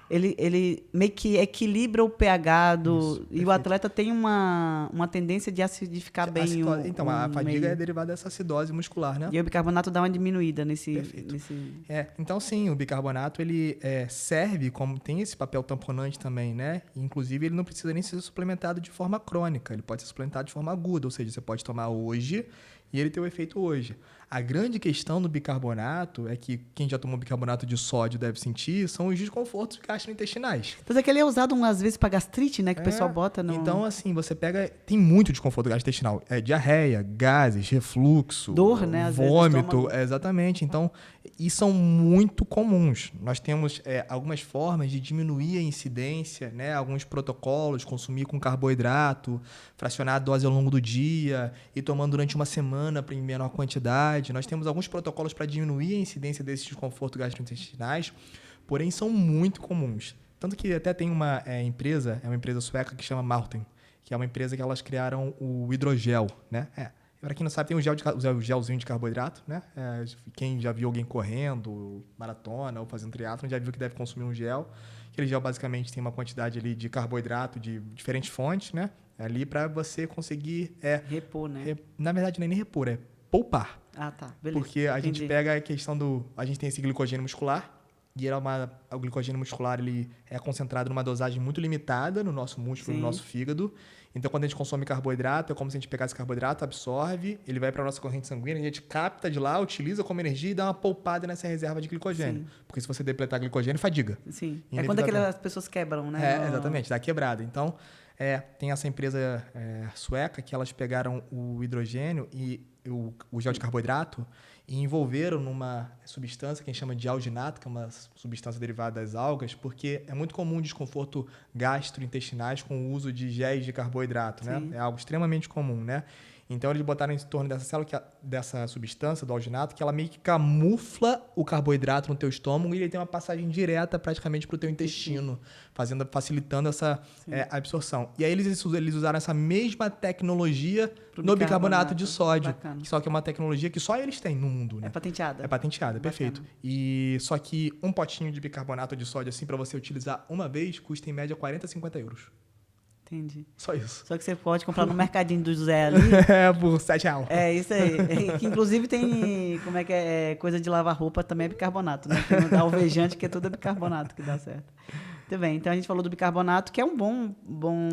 ele meio que equilibra o pH Isso, e o perfeito. atleta tem uma tendência de acidificar bem Então, a fadiga meio. é derivada dessa acidose muscular, né? E o bicarbonato dá uma diminuída Perfeito. nesse... Então sim, o bicarbonato ele serve como tem esse papel tamponante também, né? Inclusive ele não precisa nem ser suplementado de forma crônica, ele pode ser suplementado de forma aguda, ou seja, você pode tomar hoje e ele ter o efeito hoje. A grande questão do bicarbonato é que quem já tomou bicarbonato de sódio deve sentir são os desconfortos gastrointestinais. Então, aquele é usado às vezes para gastrite, né? Que o pessoal bota no... Então, assim, você pega... Tem muito desconforto gastrointestinal. Diarreia, gases, refluxo... Dor, né? Às vezes, no vômito. estômago. Exatamente. Então, e são muito comuns. Nós temos algumas formas de diminuir a incidência, né? Alguns protocolos, consumir com carboidrato, fracionar a dose ao longo do dia, e tomando durante uma semana em menor quantidade. Nós temos alguns protocolos para diminuir a incidência desses desconfortos gastrointestinais, porém são muito comuns. Tanto que até tem uma empresa sueca que chama Maurten, que é uma empresa que elas criaram o hidrogel, né? Para quem não sabe, tem o gelzinho de carboidrato, né? Quem já viu alguém correndo, maratona ou fazendo triatlon, já viu que deve consumir um gel. Aquele gel basicamente tem uma quantidade ali de carboidrato de diferentes fontes, né? Ali para você conseguir... repor, né? Na verdade, nem repor, é poupar. Ah, tá. Beleza. Porque a gente pega a questão a gente tem esse glicogênio muscular, e o glicogênio muscular ele é concentrado numa dosagem muito limitada no nosso músculo, Sim. no nosso fígado. Então, quando a gente consome carboidrato, é como se a gente pegasse carboidrato, absorve, ele vai para a nossa corrente sanguínea, a gente capta de lá, utiliza como energia e dá uma poupada nessa reserva de glicogênio. Sim. Porque se você depletar glicogênio, fadiga. Sim. É quando aquelas pessoas quebram, né? Exatamente, dá quebrada. Então, tem essa empresa sueca que elas pegaram o hidrogênio e o gel de carboidrato e envolveram numa substância que a gente chama de alginato, que é uma substância derivada das algas, porque é muito comum desconforto gastrointestinais com o uso de géis de carboidrato, né? É algo extremamente comum, né? Então, eles botaram em torno dessa célula, dessa substância, do alginato, que ela meio que camufla o carboidrato no teu estômago e ele tem uma passagem direta praticamente para o teu intestino, facilitando essa absorção. E aí, eles usaram essa mesma tecnologia no bicarbonato de sódio, só que é uma tecnologia que só eles têm no mundo, né? É patenteada. É patenteada, perfeito. E só que um potinho de bicarbonato de sódio, assim, para você utilizar uma vez, custa em média 40 a 50 euros. Entendi. Só isso. Só que você pode comprar no mercadinho do Zé ali. Por R$7. É, isso aí. Que, inclusive tem, como é que coisa de lavar roupa também é bicarbonato, né? Tem um alvejante que é tudo bicarbonato que dá certo. Muito bem, então a gente falou do bicarbonato, que é um bom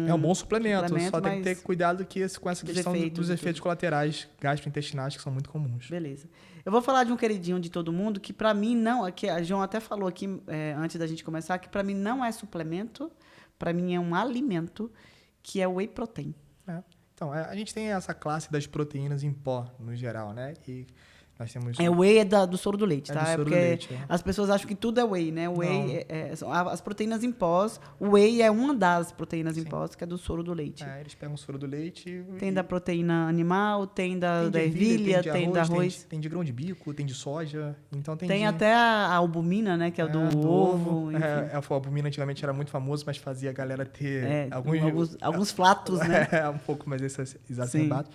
é um bom suplemento, só tem que ter cuidado com essa questão dos efeitos colaterais gastrointestinais, que são muito comuns. Beleza. Eu vou falar de um queridinho de todo mundo, que para mim não, que a João até falou aqui antes da gente começar, que para mim não é suplemento, para mim é um alimento, que é o whey protein. Então, a gente tem essa classe das proteínas em pó, no geral, né? E nós temos... O whey é do soro do leite, tá? Do soro porque do leite, as pessoas acham que tudo é whey, né? O whey são as proteínas em pós. O whey é uma das proteínas em pós, que é do soro do leite. Eles pegam o soro do leite... Tem da proteína animal, tem da ervilha, tem da arroz. Tem de grão de bico, tem de soja, então tem até a albumina, né? Que é do ovo. A albumina antigamente era muito famoso, mas fazia a galera ter alguns flatos, né? Um pouco mais exacerbado.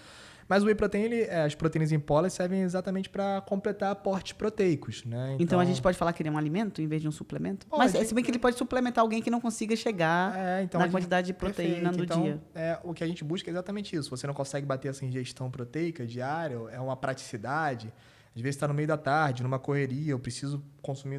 Mas o whey protein, as proteínas em pó, servem exatamente para completar aportes proteicos, né? Então a gente pode falar que ele é um alimento em vez de um suplemento? Pode. Mas se bem que ele pode suplementar alguém que não consiga chegar na quantidade de proteína do dia. O que a gente busca é exatamente isso. Você não consegue bater essa ingestão proteica diária, é uma praticidade. Às vezes está no meio da tarde, numa correria, eu preciso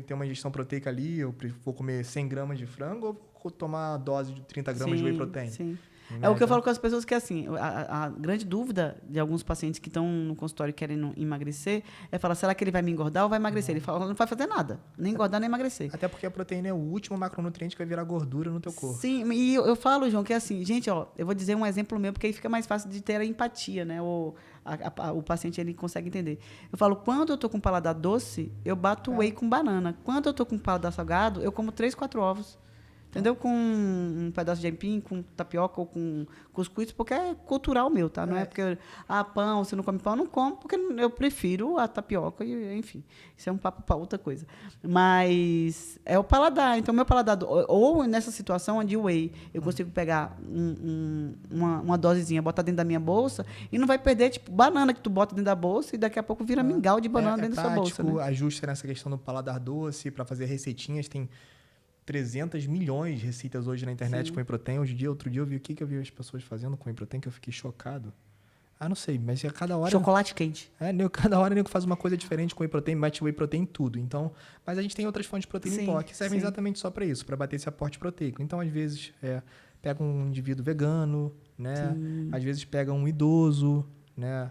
ter uma ingestão proteica ali, eu vou comer 100 gramas de frango ou vou tomar uma dose de 30 gramas de whey protein? Sim. É o que eu falo com as pessoas, que assim, a grande dúvida de alguns pacientes que estão no consultório e querem emagrecer é falar, será que ele vai me engordar ou vai emagrecer? Ele fala, não vai fazer nada, nem engordar nem emagrecer. Até porque a proteína é o último macronutriente que vai virar gordura no teu corpo. Sim, e eu falo, João, que é assim, gente, eu vou dizer um exemplo meu, porque aí fica mais fácil de ter a empatia, né? O paciente, ele consegue entender. Eu falo, quando eu tô com paladar doce, eu bato whey com banana. Quando eu tô com paladar salgado, eu como 3, 4 ovos. Entendeu? Com um pedaço de aipim, com tapioca ou com cuscuz, porque é cultural meu, tá? Não é porque, pão, você não come pão, eu não como, porque eu prefiro a tapioca, e, enfim. Isso é um papo para outra coisa. Mas é o paladar. Então, meu paladar, ou nessa situação onde o whey, eu consigo pegar uma dosezinha, botar dentro da minha bolsa, e não vai perder, tipo, banana que tu bota dentro da bolsa, e daqui a pouco vira mingau de banana dentro da sua bolsa. Né? Ajusta nessa questão do paladar doce, para fazer receitinhas, tem 300 milhões de receitas hoje na internet com whey protein. Outro dia eu vi o que eu vi as pessoas fazendo com whey protein que eu fiquei chocado. Não sei, mas a cada hora... Chocolate quente. Cada hora o nego faz uma coisa diferente com whey protein, mete whey protein em tudo. Então, mas a gente tem outras fontes de proteína em pó que servem exatamente só para isso, para bater esse aporte proteico. Então, às vezes, pega um indivíduo vegano, né? Às vezes pega um idoso, né?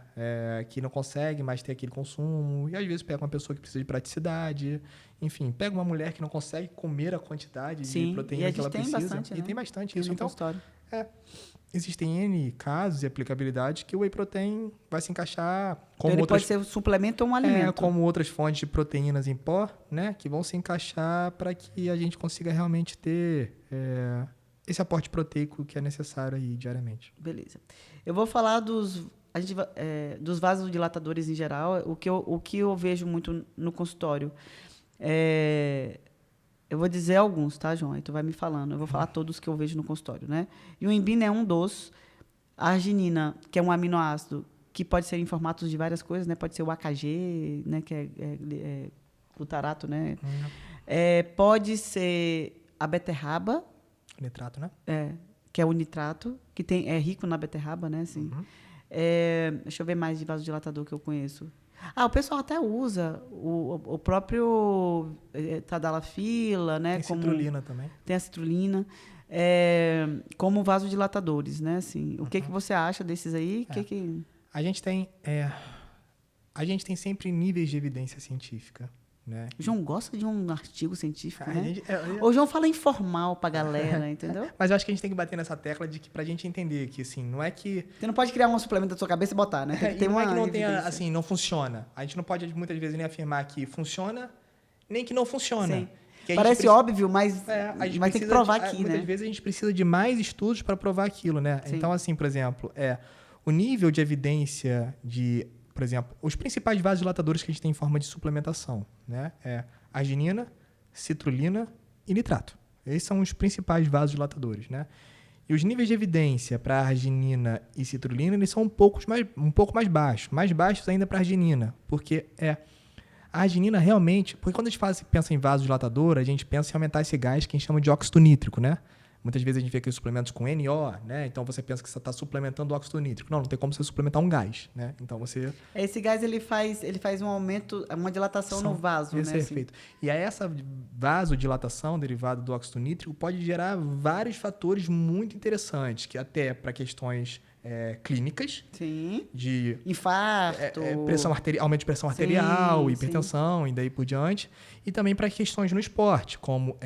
Que não consegue mais ter aquele consumo. E às vezes pega uma pessoa que precisa de praticidade. Enfim, pega uma mulher que não consegue comer a quantidade de proteína que ela precisa. Bastante, né? E tem bastante isso. Então, existem N casos e aplicabilidades que o whey protein vai se encaixar como ele pode ser um suplemento ou um alimento. Como outras fontes de proteínas em pó, né? Que vão se encaixar para que a gente consiga realmente ter esse aporte proteico que é necessário aí diariamente. Beleza. Eu vou falar dos vasodilatadores em geral, o que eu vejo muito no consultório. Eu vou dizer alguns, tá, João? Aí tu vai me falando. Eu vou falar todos que eu vejo no consultório, né? E o Embina é um dos. A arginina, que é um aminoácido que pode ser em formatos de várias coisas, né? Pode ser o AKG, né? Que é glutarato, né? Pode ser a beterraba. Nitrato, né? Que é o nitrato, que é rico na beterraba, né? Assim. Deixa eu ver mais de vasodilatador que eu conheço. O pessoal até usa o próprio tadalafila, né? Tem citrulina também. Tem a citrulina. Como vasodilatadores, né? Assim, o que você acha desses aí? A gente tem sempre níveis de evidência científica, né? O João gosta de um artigo científico, né? O João fala informal pra galera, entendeu? Mas eu acho que a gente tem que bater nessa tecla de que pra gente entender que, assim, não é que... Você não pode criar um suplemento da sua cabeça e botar, né? Tem que ter não uma é que não evidência. tenha, assim, não funciona. A gente não pode, muitas vezes, nem afirmar que funciona, nem que não funciona. Sim. Parece óbvio, mas tem que provar aqui, né? Muitas vezes a gente precisa de mais estudos para provar aquilo, né? Sim. Então, assim, por exemplo, o nível de evidência de... Por exemplo, os principais vasodilatadores que a gente tem em forma de suplementação, né? Arginina, citrulina e nitrato. Esses são os principais vasodilatadores, né? E os níveis de evidência para arginina e citrulina, eles são um pouco mais baixos ainda para arginina, porque a arginina realmente... Porque quando a gente pensa em vasodilatador, a gente pensa em aumentar esse gás que a gente chama de óxido nítrico, né? Muitas vezes a gente vê aqueles suplementos com NO, né? Então você pensa que você está suplementando o óxido nítrico. Não tem como você suplementar um gás, né? Então você... Esse gás ele faz um aumento, uma dilatação no vaso, né? Perfeito. E aí essa vasodilatação derivada do óxido nítrico pode gerar vários fatores muito interessantes, que até para questões clínicas, sim, de infarto, aumento de pressão arterial, sim, hipertensão e daí por diante, e também para questões no esporte, como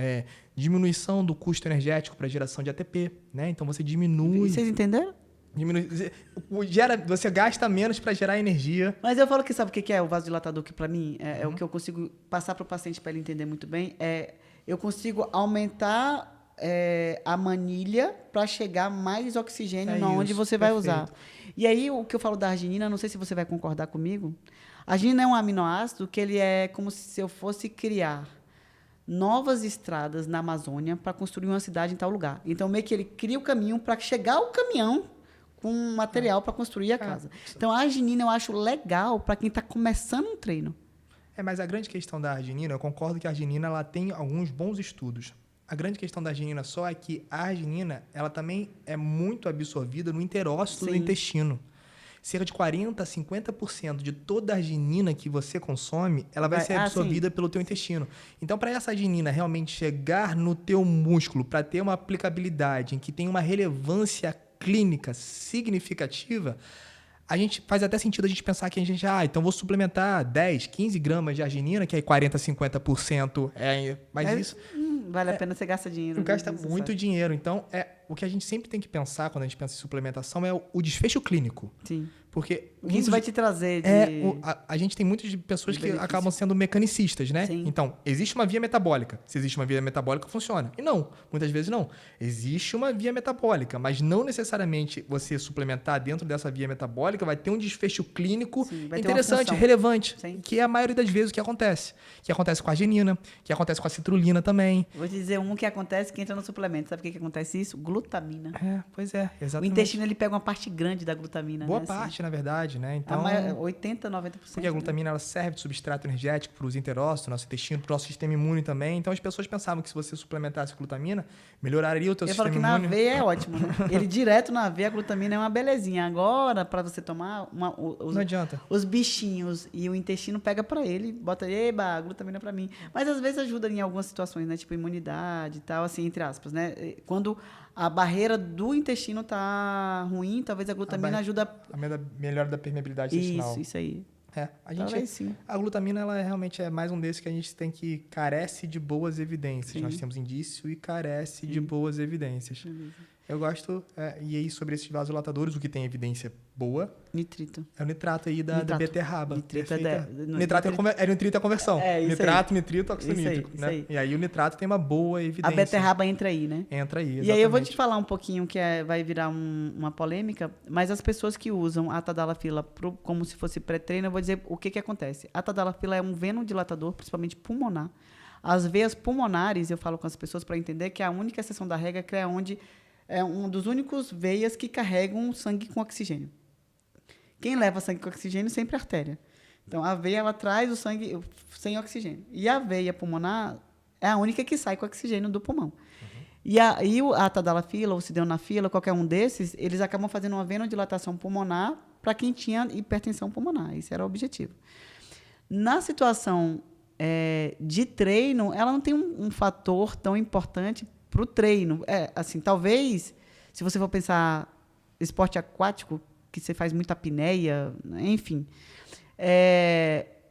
diminuição do custo energético para geração de ATP, né? Então você diminui. Vocês entenderam? Você gasta menos para gerar energia. Mas eu falo que sabe o que é o vasodilatador, que para mim é o que eu consigo passar para o paciente para ele entender muito bem. Eu consigo aumentar a manilha para chegar mais oxigênio onde você vai usar. E aí, o que eu falo da arginina, não sei se você vai concordar comigo. A arginina é um aminoácido que ele é como se eu fosse criar novas estradas na Amazônia para construir uma cidade em tal lugar. Então, meio que ele cria o caminho para chegar o caminhão com material para construir a casa. Então, a arginina eu acho legal para quem está começando um treino. Mas a grande questão da arginina, eu concordo que a arginina ela tem alguns bons estudos. A grande questão da arginina só é que a arginina ela também é muito absorvida no interócito do intestino. Cerca de 40% a 50% de toda a arginina que você consome, ela vai ser absorvida pelo teu intestino. Então, para essa arginina realmente chegar no teu músculo, para ter uma aplicabilidade em que tem uma relevância clínica significativa, a gente faz até sentido a gente pensar que a gente então vou suplementar 10, 15 gramas de arginina, que é 40%, 50%. Mas isso... Vale a pena você gastar dinheiro. Gasta muito dinheiro. Então, o que a gente sempre tem que pensar quando a gente pensa em suplementação é o desfecho clínico. Sim. Porque isso vai te trazer a gente tem muitas pessoas que acabam sendo mecanicistas, né? Sim. Então, existe uma via metabólica. Se existe uma via metabólica, funciona. E não, muitas vezes não. Existe uma via metabólica, mas não necessariamente você suplementar dentro dessa via metabólica vai ter um desfecho clínico interessante, relevante, que é a maioria das vezes o que acontece. Que acontece com a arginina, que acontece com a citrulina também. Vou te dizer que acontece que entra no suplemento. Sabe o que acontece isso? Glutamina. Pois é, exatamente. O intestino ele pega uma parte grande da glutamina. Boa parte, na verdade, né? Então, 80%, 90%. porque a glutamina ela serve de substrato energético para os enterócitos, nosso intestino, para o nosso sistema imune também. Então, as pessoas pensavam que se você suplementasse glutamina, melhoraria o teu sistema imune. Ele falou que na aveia é ótimo, né? Ele direto na aveia, a glutamina é uma belezinha. Agora, para você tomar, não adianta. Os bichinhos e o intestino pega para ele, bota, eba, glutamina para mim. Mas às vezes ajuda em algumas situações, né? Tipo imunidade e tal, assim, entre aspas, né? Quando a barreira do intestino tá ruim, talvez a glutamina ajuda... A melhora da permeabilidade intestinal. Isso aí. Talvez sim. A glutamina, ela realmente é mais um desses que a gente tem que carece de boas evidências. Sim. Nós temos indício e carece de boas evidências. Eu gosto, e aí sobre esses vasodilatadores, o que tem evidência boa... Nitrito. É o nitrato aí da beterraba. Nitrito nitrito é a conversão. Nitrato, nitrito, óxido nítrico. Né? Aí. E aí o nitrato tem uma boa evidência. A beterraba entra aí, né? Entra aí, exatamente. E aí eu vou te falar um pouquinho, que vai virar uma polêmica, mas as pessoas que usam a tadalafila como se fosse pré-treino, eu vou dizer o que acontece. A tadalafila é um venodilatador, principalmente pulmonar. As veias pulmonares, eu falo com as pessoas para entender que a única exceção da regra é onde é um dos únicos veias que carregam sangue com oxigênio. Quem leva sangue com oxigênio sempre é a artéria. Então, a veia, ela traz o sangue sem oxigênio. E a veia pulmonar é a única que sai com oxigênio do pulmão. E a tadalafila, ou sildenafila, qualquer um desses, eles acabam fazendo uma venodilatação pulmonar para quem tinha hipertensão pulmonar. Esse era o objetivo. Na situação de treino, ela não tem um fator tão importante para o treino. Assim, talvez, se você for pensar esporte aquático, que você faz muita apneia, enfim.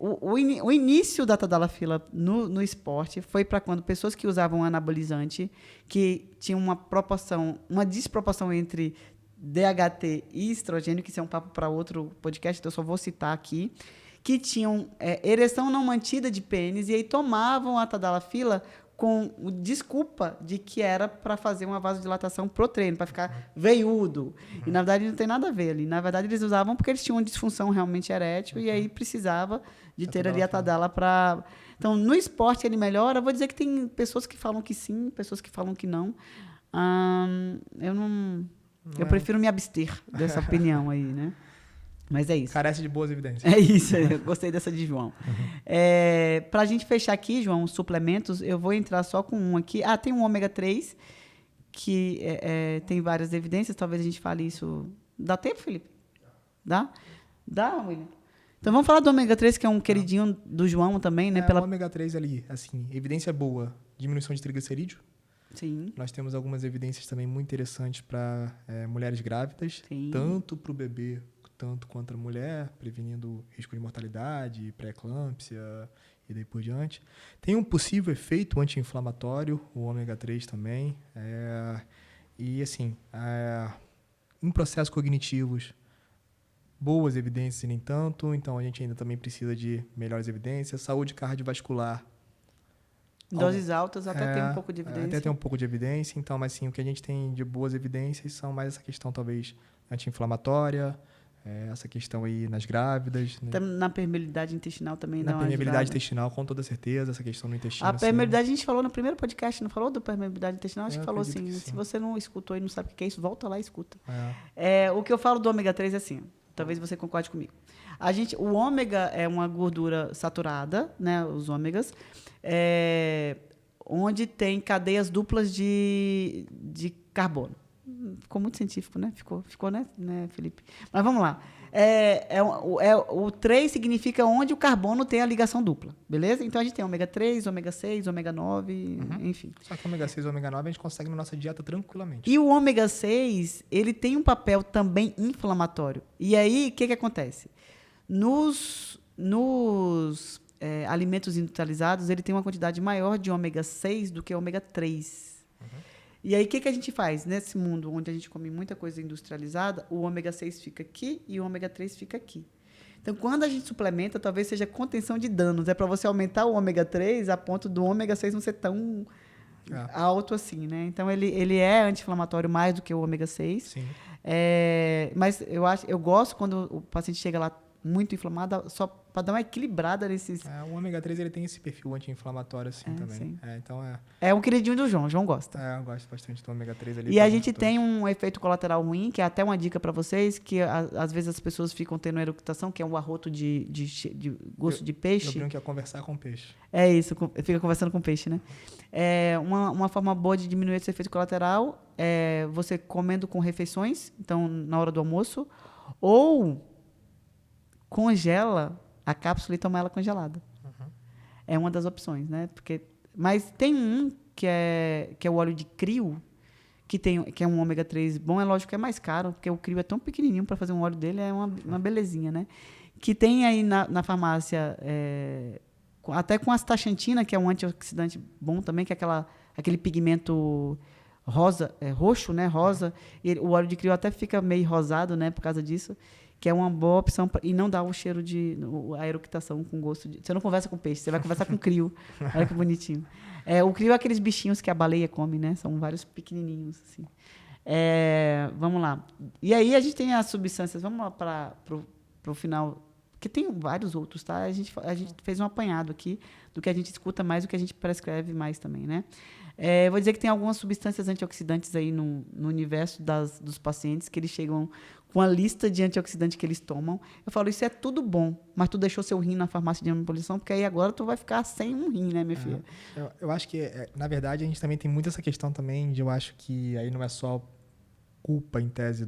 O início da tadalafila no esporte foi para quando pessoas que usavam anabolizante, que tinham uma desproporção entre DHT e estrogênio, que isso é um papo para outro podcast, então eu só vou citar aqui, que tinham ereção não mantida de pênis e aí tomavam a tadalafila com desculpa de que era para fazer uma vasodilatação pro treino, para ficar veiudo. E, na verdade, não tem nada a ver ali. Na verdade, eles usavam porque eles tinham uma disfunção realmente erétil e aí precisava de ter ali a tadala para... Então, no esporte, ele melhora. Eu vou dizer que tem pessoas que falam que sim, pessoas que falam que não. Eu prefiro me abster dessa opinião aí, né? Mas é isso. Carece de boas evidências. É isso, eu gostei dessa de João. Para a gente fechar aqui, João, os suplementos, eu vou entrar só com um aqui. Tem um ômega 3, que tem várias evidências, talvez a gente fale isso. Dá tempo, Felipe? Dá? Dá, William? Então vamos falar do ômega 3, que é um queridinho do João também, né? O ômega 3 ali, assim, evidência boa, diminuição de triglicerídeo. Sim. Nós temos algumas evidências também muito interessantes para mulheres grávidas, Sim. tanto para o bebê tanto quanto a mulher, prevenindo risco de mortalidade, pré-eclâmpsia e daí por diante. Tem um possível efeito anti-inflamatório, o ômega 3 também. E, assim, em processos cognitivos, boas evidências e nem tanto, então a gente ainda também precisa de melhores evidências. Saúde cardiovascular. Doses altas até tem um pouco de evidência. Até tem um pouco de evidência, então, mas sim, o que a gente tem de boas evidências são mais essa questão, talvez, anti-inflamatória, essa questão aí nas grávidas. Né? Na permeabilidade intestinal também. Na permeabilidade intestinal, com toda certeza, essa questão no intestino. A permeabilidade, a gente falou no primeiro podcast, não falou do permeabilidade intestinal? Acho que falou assim. Que se você não escutou e não sabe o que é isso, volta lá e escuta. É. O que eu falo do ômega 3 é assim, talvez você concorde comigo. O ômega é uma gordura saturada, né, os ômegas, onde tem cadeias duplas de carbono. Ficou muito científico, né? Ficou, né, Felipe? Mas vamos lá. O 3 significa onde o carbono tem a ligação dupla, beleza? Então, a gente tem ômega 3, ômega 6, ômega 9, enfim. Só que ômega 6 e ômega 9 a gente consegue na nossa dieta tranquilamente. E o ômega 6, ele tem um papel também inflamatório. E aí, o que acontece? Nos alimentos industrializados, ele tem uma quantidade maior de ômega 6 do que ômega 3. E aí, o que a gente faz? Nesse mundo onde a gente come muita coisa industrializada, o ômega 6 fica aqui e o ômega 3 fica aqui. Então, quando a gente suplementa, talvez seja contenção de danos. É para você aumentar o ômega 3 a ponto do ômega 6 não ser tão alto assim, né? Então, ele é anti-inflamatório mais do que o ômega 6. Sim. Mas eu gosto quando o paciente chega lá muito inflamada, só para dar uma equilibrada nesses... O ômega 3 ele tem esse perfil anti-inflamatório assim também. Sim. Então é um queridinho do João. João gosta. Eu gosto bastante do ômega 3 ali. E a gente tem um efeito colateral ruim, que é até uma dica para vocês, que às vezes as pessoas ficam tendo eructação, que é um arroto de gosto de peixe. Eu brinco que é conversar com peixe. É isso, fica conversando com peixe, né? Uma forma boa de diminuir esse efeito colateral é você comendo com refeições, então na hora do almoço, ou congela a cápsula e toma ela congelada. É uma das opções, né? Mas tem um que é o óleo de crio, que é um ômega 3 bom, é lógico que é mais caro, porque o crio é tão pequenininho para fazer um óleo dele, é uma belezinha, né? Que tem aí na farmácia, até com astaxantina, que é um antioxidante bom também, que é aquele pigmento rosa, roxo, né? Rosa. E o óleo de crio até fica meio rosado, né? Por causa disso. Que é uma boa opção e não dá o cheiro a eructação com gosto de... Você não conversa com peixe, você vai conversar com crio. Olha que bonitinho. O crio é aqueles bichinhos que a baleia come, né? São vários pequenininhos, assim. Vamos lá. E aí a gente tem as substâncias. Vamos lá para o final, porque tem vários outros, tá? A gente fez um apanhado aqui do que a gente escuta mais, do que a gente prescreve mais também, né? Vou dizer que tem algumas substâncias antioxidantes aí no universo dos pacientes, que eles chegam com a lista de antioxidantes que eles tomam. Eu falo, isso é tudo bom, mas tu deixou seu rim na farmácia de manipulação, porque aí agora tu vai ficar sem um rim, né, minha filha? Eu acho que, na verdade, a gente também tem muito essa questão também de, eu acho que aí não é só culpa, em tese,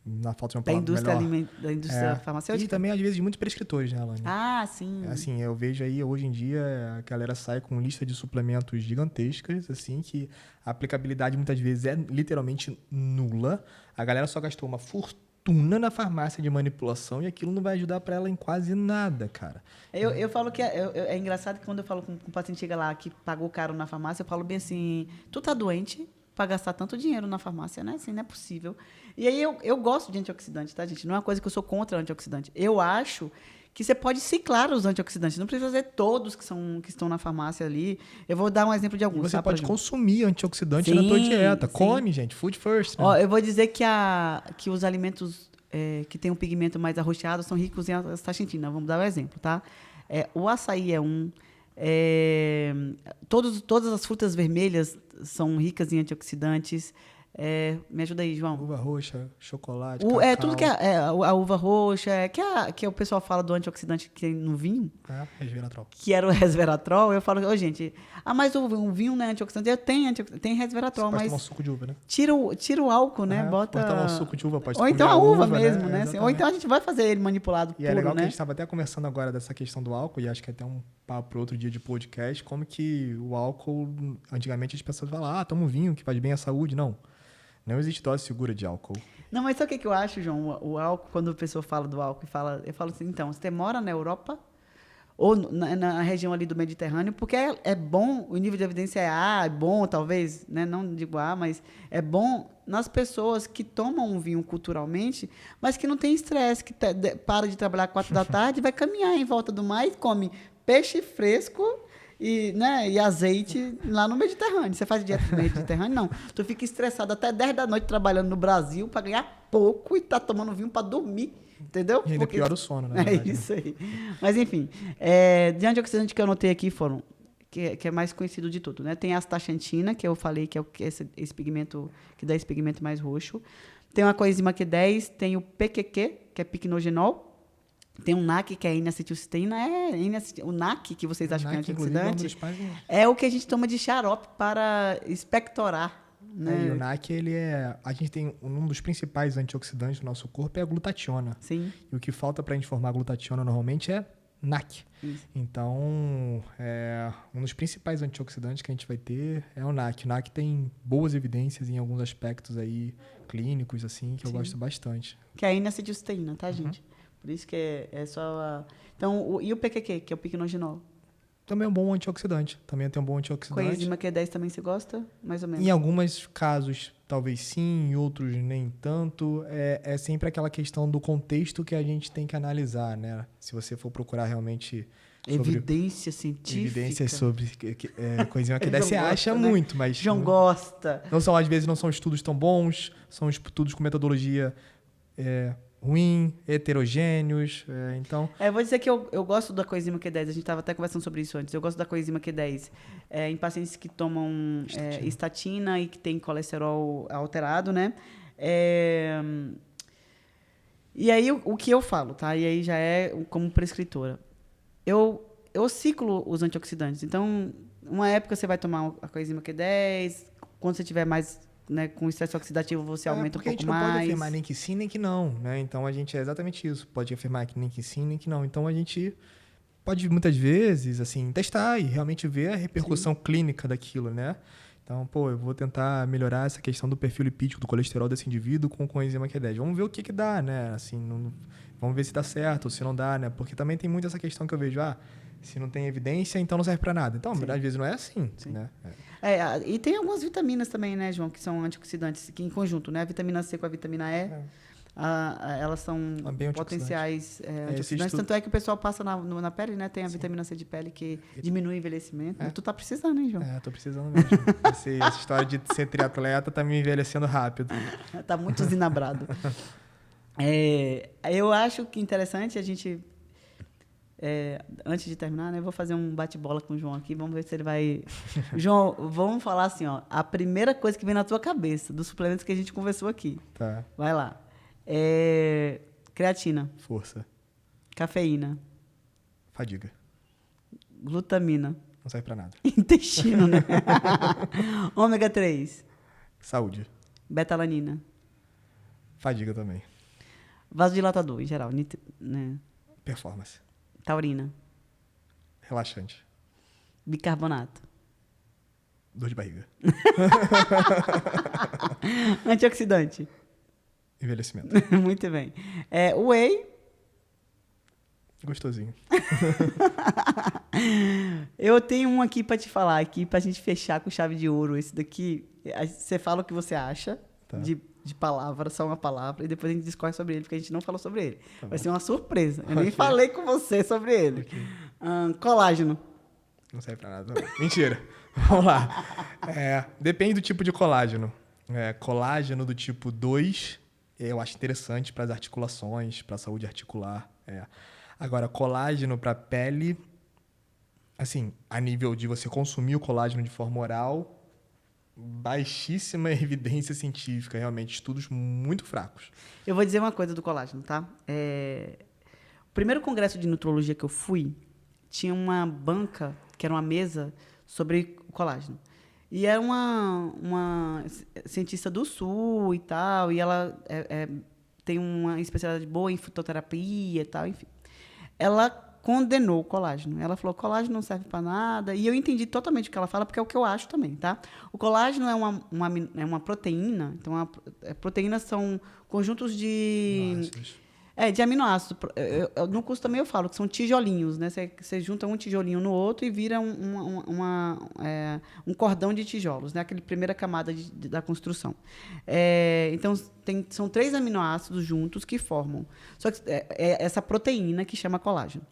na falta de uma palavra melhor. Da indústria farmacêutica? E também, às vezes, de muitos prescritores, né, Alane? Sim. Assim, eu vejo aí, hoje em dia, a galera sai com lista de suplementos gigantescas, assim, que a aplicabilidade, muitas vezes, é literalmente nula. A galera só gastou uma fortuna na farmácia de manipulação e aquilo não vai ajudar para ela em quase nada, cara. Eu falo que é engraçado que quando eu falo com o paciente chega lá que pagou caro na farmácia, eu falo bem assim, tu tá doente para gastar tanto dinheiro na farmácia, né? Assim, não é possível. E aí eu gosto de antioxidante, tá, gente? Não é uma coisa que eu sou contra antioxidante. Eu acho que você pode ciclar os antioxidantes. Não precisa fazer todos que estão na farmácia ali. Eu vou dar um exemplo de alguns. Você pode consumir antioxidante na tua dieta. Sim. Come, gente. Food first. Né? Eu vou dizer que os alimentos que têm um pigmento mais arroxeado são ricos em astaxantina. Vamos dar um exemplo, tá? O açaí é um. Todas as frutas vermelhas são ricas em antioxidantes. Me ajuda aí, João. Uva roxa, chocolate, tudo que a uva roxa, que o pessoal fala do antioxidante que tem no vinho. Resveratrol. Que era o resveratrol. Eu falo, gente, mas o vinho não é antioxidante. Tem resveratrol, mas... Pode mas... tomar um suco de uva, né? Tira o álcool, né? Pode tomar um suco de uva, pode Ou então a uva né? mesmo, né? Ou então a gente vai fazer ele manipulado puro, é legal, né? Que a gente estava até conversando agora dessa questão do álcool, e acho que até um papo para outro dia de podcast, como que o álcool, antigamente as pessoas falavam, toma um vinho que faz bem à saúde. Não existe dose segura de álcool. Não, mas sabe o que eu acho, João? O álcool, quando a pessoa fala do álcool, eu falo assim, então, você mora na Europa ou na região ali do Mediterrâneo, porque é bom, o nível de evidência é bom, talvez, né? Não digo mas é bom nas pessoas que tomam um vinho culturalmente, mas que não tem estresse, que para de trabalhar às 4 da tarde, vai caminhar em volta do mar e come peixe fresco e azeite lá no Mediterrâneo. Você faz dieta no Mediterrâneo? Não. Tu fica estressado até 10 da noite trabalhando no Brasil para ganhar pouco e tá tomando vinho para dormir. Entendeu? E ainda piora o sono, né? Isso aí. Mas, enfim, de antioxidante que eu anotei aqui foram, que é mais conhecido de tudo, né? Tem a astaxantina, que eu falei que é esse pigmento, que dá esse pigmento mais roxo. Tem uma coenzima Q10, tem o PQQ, que é piquenogenol. Tem um NAC, que é N-acetilcisteína. O NAC, que vocês acham que é antioxidante, é o que a gente toma de xarope para expectorar. Né? E o NAC, a gente tem um dos principais antioxidantes do nosso corpo é a glutationa. Sim. E o que falta para a gente formar a glutationa normalmente é NAC. Isso. Então, um dos principais antioxidantes que a gente vai ter é o NAC. O NAC tem boas evidências em alguns aspectos aí clínicos, assim, que eu gosto bastante. Que é a N-acetilcisteína, tá, gente? Por isso que é só... Então, e o PQQ, que é o piquenogenol? Também é um bom antioxidante. Também tem um bom antioxidante. Coenzima Q10 também você gosta? Mais ou menos. Em alguns casos, talvez sim, em outros nem tanto. É sempre aquela questão do contexto que a gente tem que analisar, né? Se você for procurar realmente... Evidência científica. Evidências sobre coenzima Q10, você acha, né? Muito, mas... João gosta. Às vezes não são estudos tão bons, são estudos com metodologia ruim, heterogêneos, então... Eu vou dizer que eu gosto da coenzima Q10, a gente estava até conversando sobre isso antes, eu gosto da coenzima Q10 em pacientes que tomam estatina e que tem colesterol alterado, né? E aí, o que eu falo, tá? E aí já é como prescritora. Eu ciclo os antioxidantes. Então, uma época você vai tomar a coenzima Q10, quando você tiver mais, né, com estresse oxidativo, você aumenta um pouco mais. Porque a gente não pode afirmar nem que sim, nem que não, né? Então, a gente é exatamente isso. Pode afirmar que nem que sim, nem que não. Então, a gente pode, muitas vezes, assim, testar e realmente ver a repercussão clínica daquilo, né? Então, eu vou tentar melhorar essa questão do perfil lipídico do colesterol desse indivíduo com coenzima Q10. Vamos ver o que dá, né? Assim, vamos ver se dá certo ou se não dá, né? Porque também tem muito essa questão que eu vejo, se não tem evidência, então não serve para nada. Então, às vezes não é assim, né? E tem algumas vitaminas também, né, João, que são antioxidantes, que em conjunto, né? A vitamina C com a vitamina E, elas são potenciais antioxidantes. Tanto é que o pessoal passa na pele, né? Tem a vitamina C de pele que diminui o envelhecimento. Tu tá precisando, hein, João? Tô precisando mesmo. Essa história de ser triatleta tá me envelhecendo rápido. Tá muito zinabrado. Eu acho que interessante a gente... antes de terminar, né, eu vou fazer um bate-bola com o João aqui, vamos ver se ele vai... João, vamos falar assim, a primeira coisa que vem na tua cabeça, dos suplementos que a gente conversou aqui. Tá. Vai lá. Creatina. Força. Cafeína. Fadiga. Glutamina. Não serve pra nada. Intestino, né? Ômega 3. Saúde. Betalanina. Fadiga também. Vasodilatador, em geral, né? Performance. Taurina. Relaxante. Bicarbonato. Dor de barriga. Antioxidante. Envelhecimento. Muito bem. Whey. Gostosinho. Eu tenho um aqui para te falar, aqui pra gente fechar com chave de ouro. Esse daqui, você fala o que você acha de palavra, só uma palavra, e depois a gente discorre sobre ele, porque a gente não falou sobre ele. Vai ser uma surpresa. Eu nem falei com você sobre ele. Colágeno. Não serve pra nada. Mentira. Vamos lá. Depende do tipo de colágeno. Colágeno do tipo 2, eu acho interessante para as articulações, para a saúde articular. Agora, colágeno para pele, assim, a nível de você consumir o colágeno de forma oral, baixíssima evidência científica, realmente, estudos muito fracos. Eu vou dizer uma coisa do colágeno, tá? O primeiro congresso de nutrologia que eu fui, tinha uma banca, que era uma mesa, sobre o colágeno. E era uma cientista do Sul e tal, e ela tem uma especialidade boa em fitoterapia e tal, enfim. Ela condenou o colágeno. Ela falou, colágeno não serve para nada. E eu entendi totalmente o que ela fala, porque é o que eu acho também, tá? O colágeno é uma proteína. Então, proteínas são conjuntos de aminoácidos. No curso também eu falo que são tijolinhos, né? Você junta um tijolinho no outro e vira um cordão de tijolos, né? Aquela primeira camada da construção. Então, são 3 aminoácidos juntos que formam. Só que essa proteína que chama colágeno.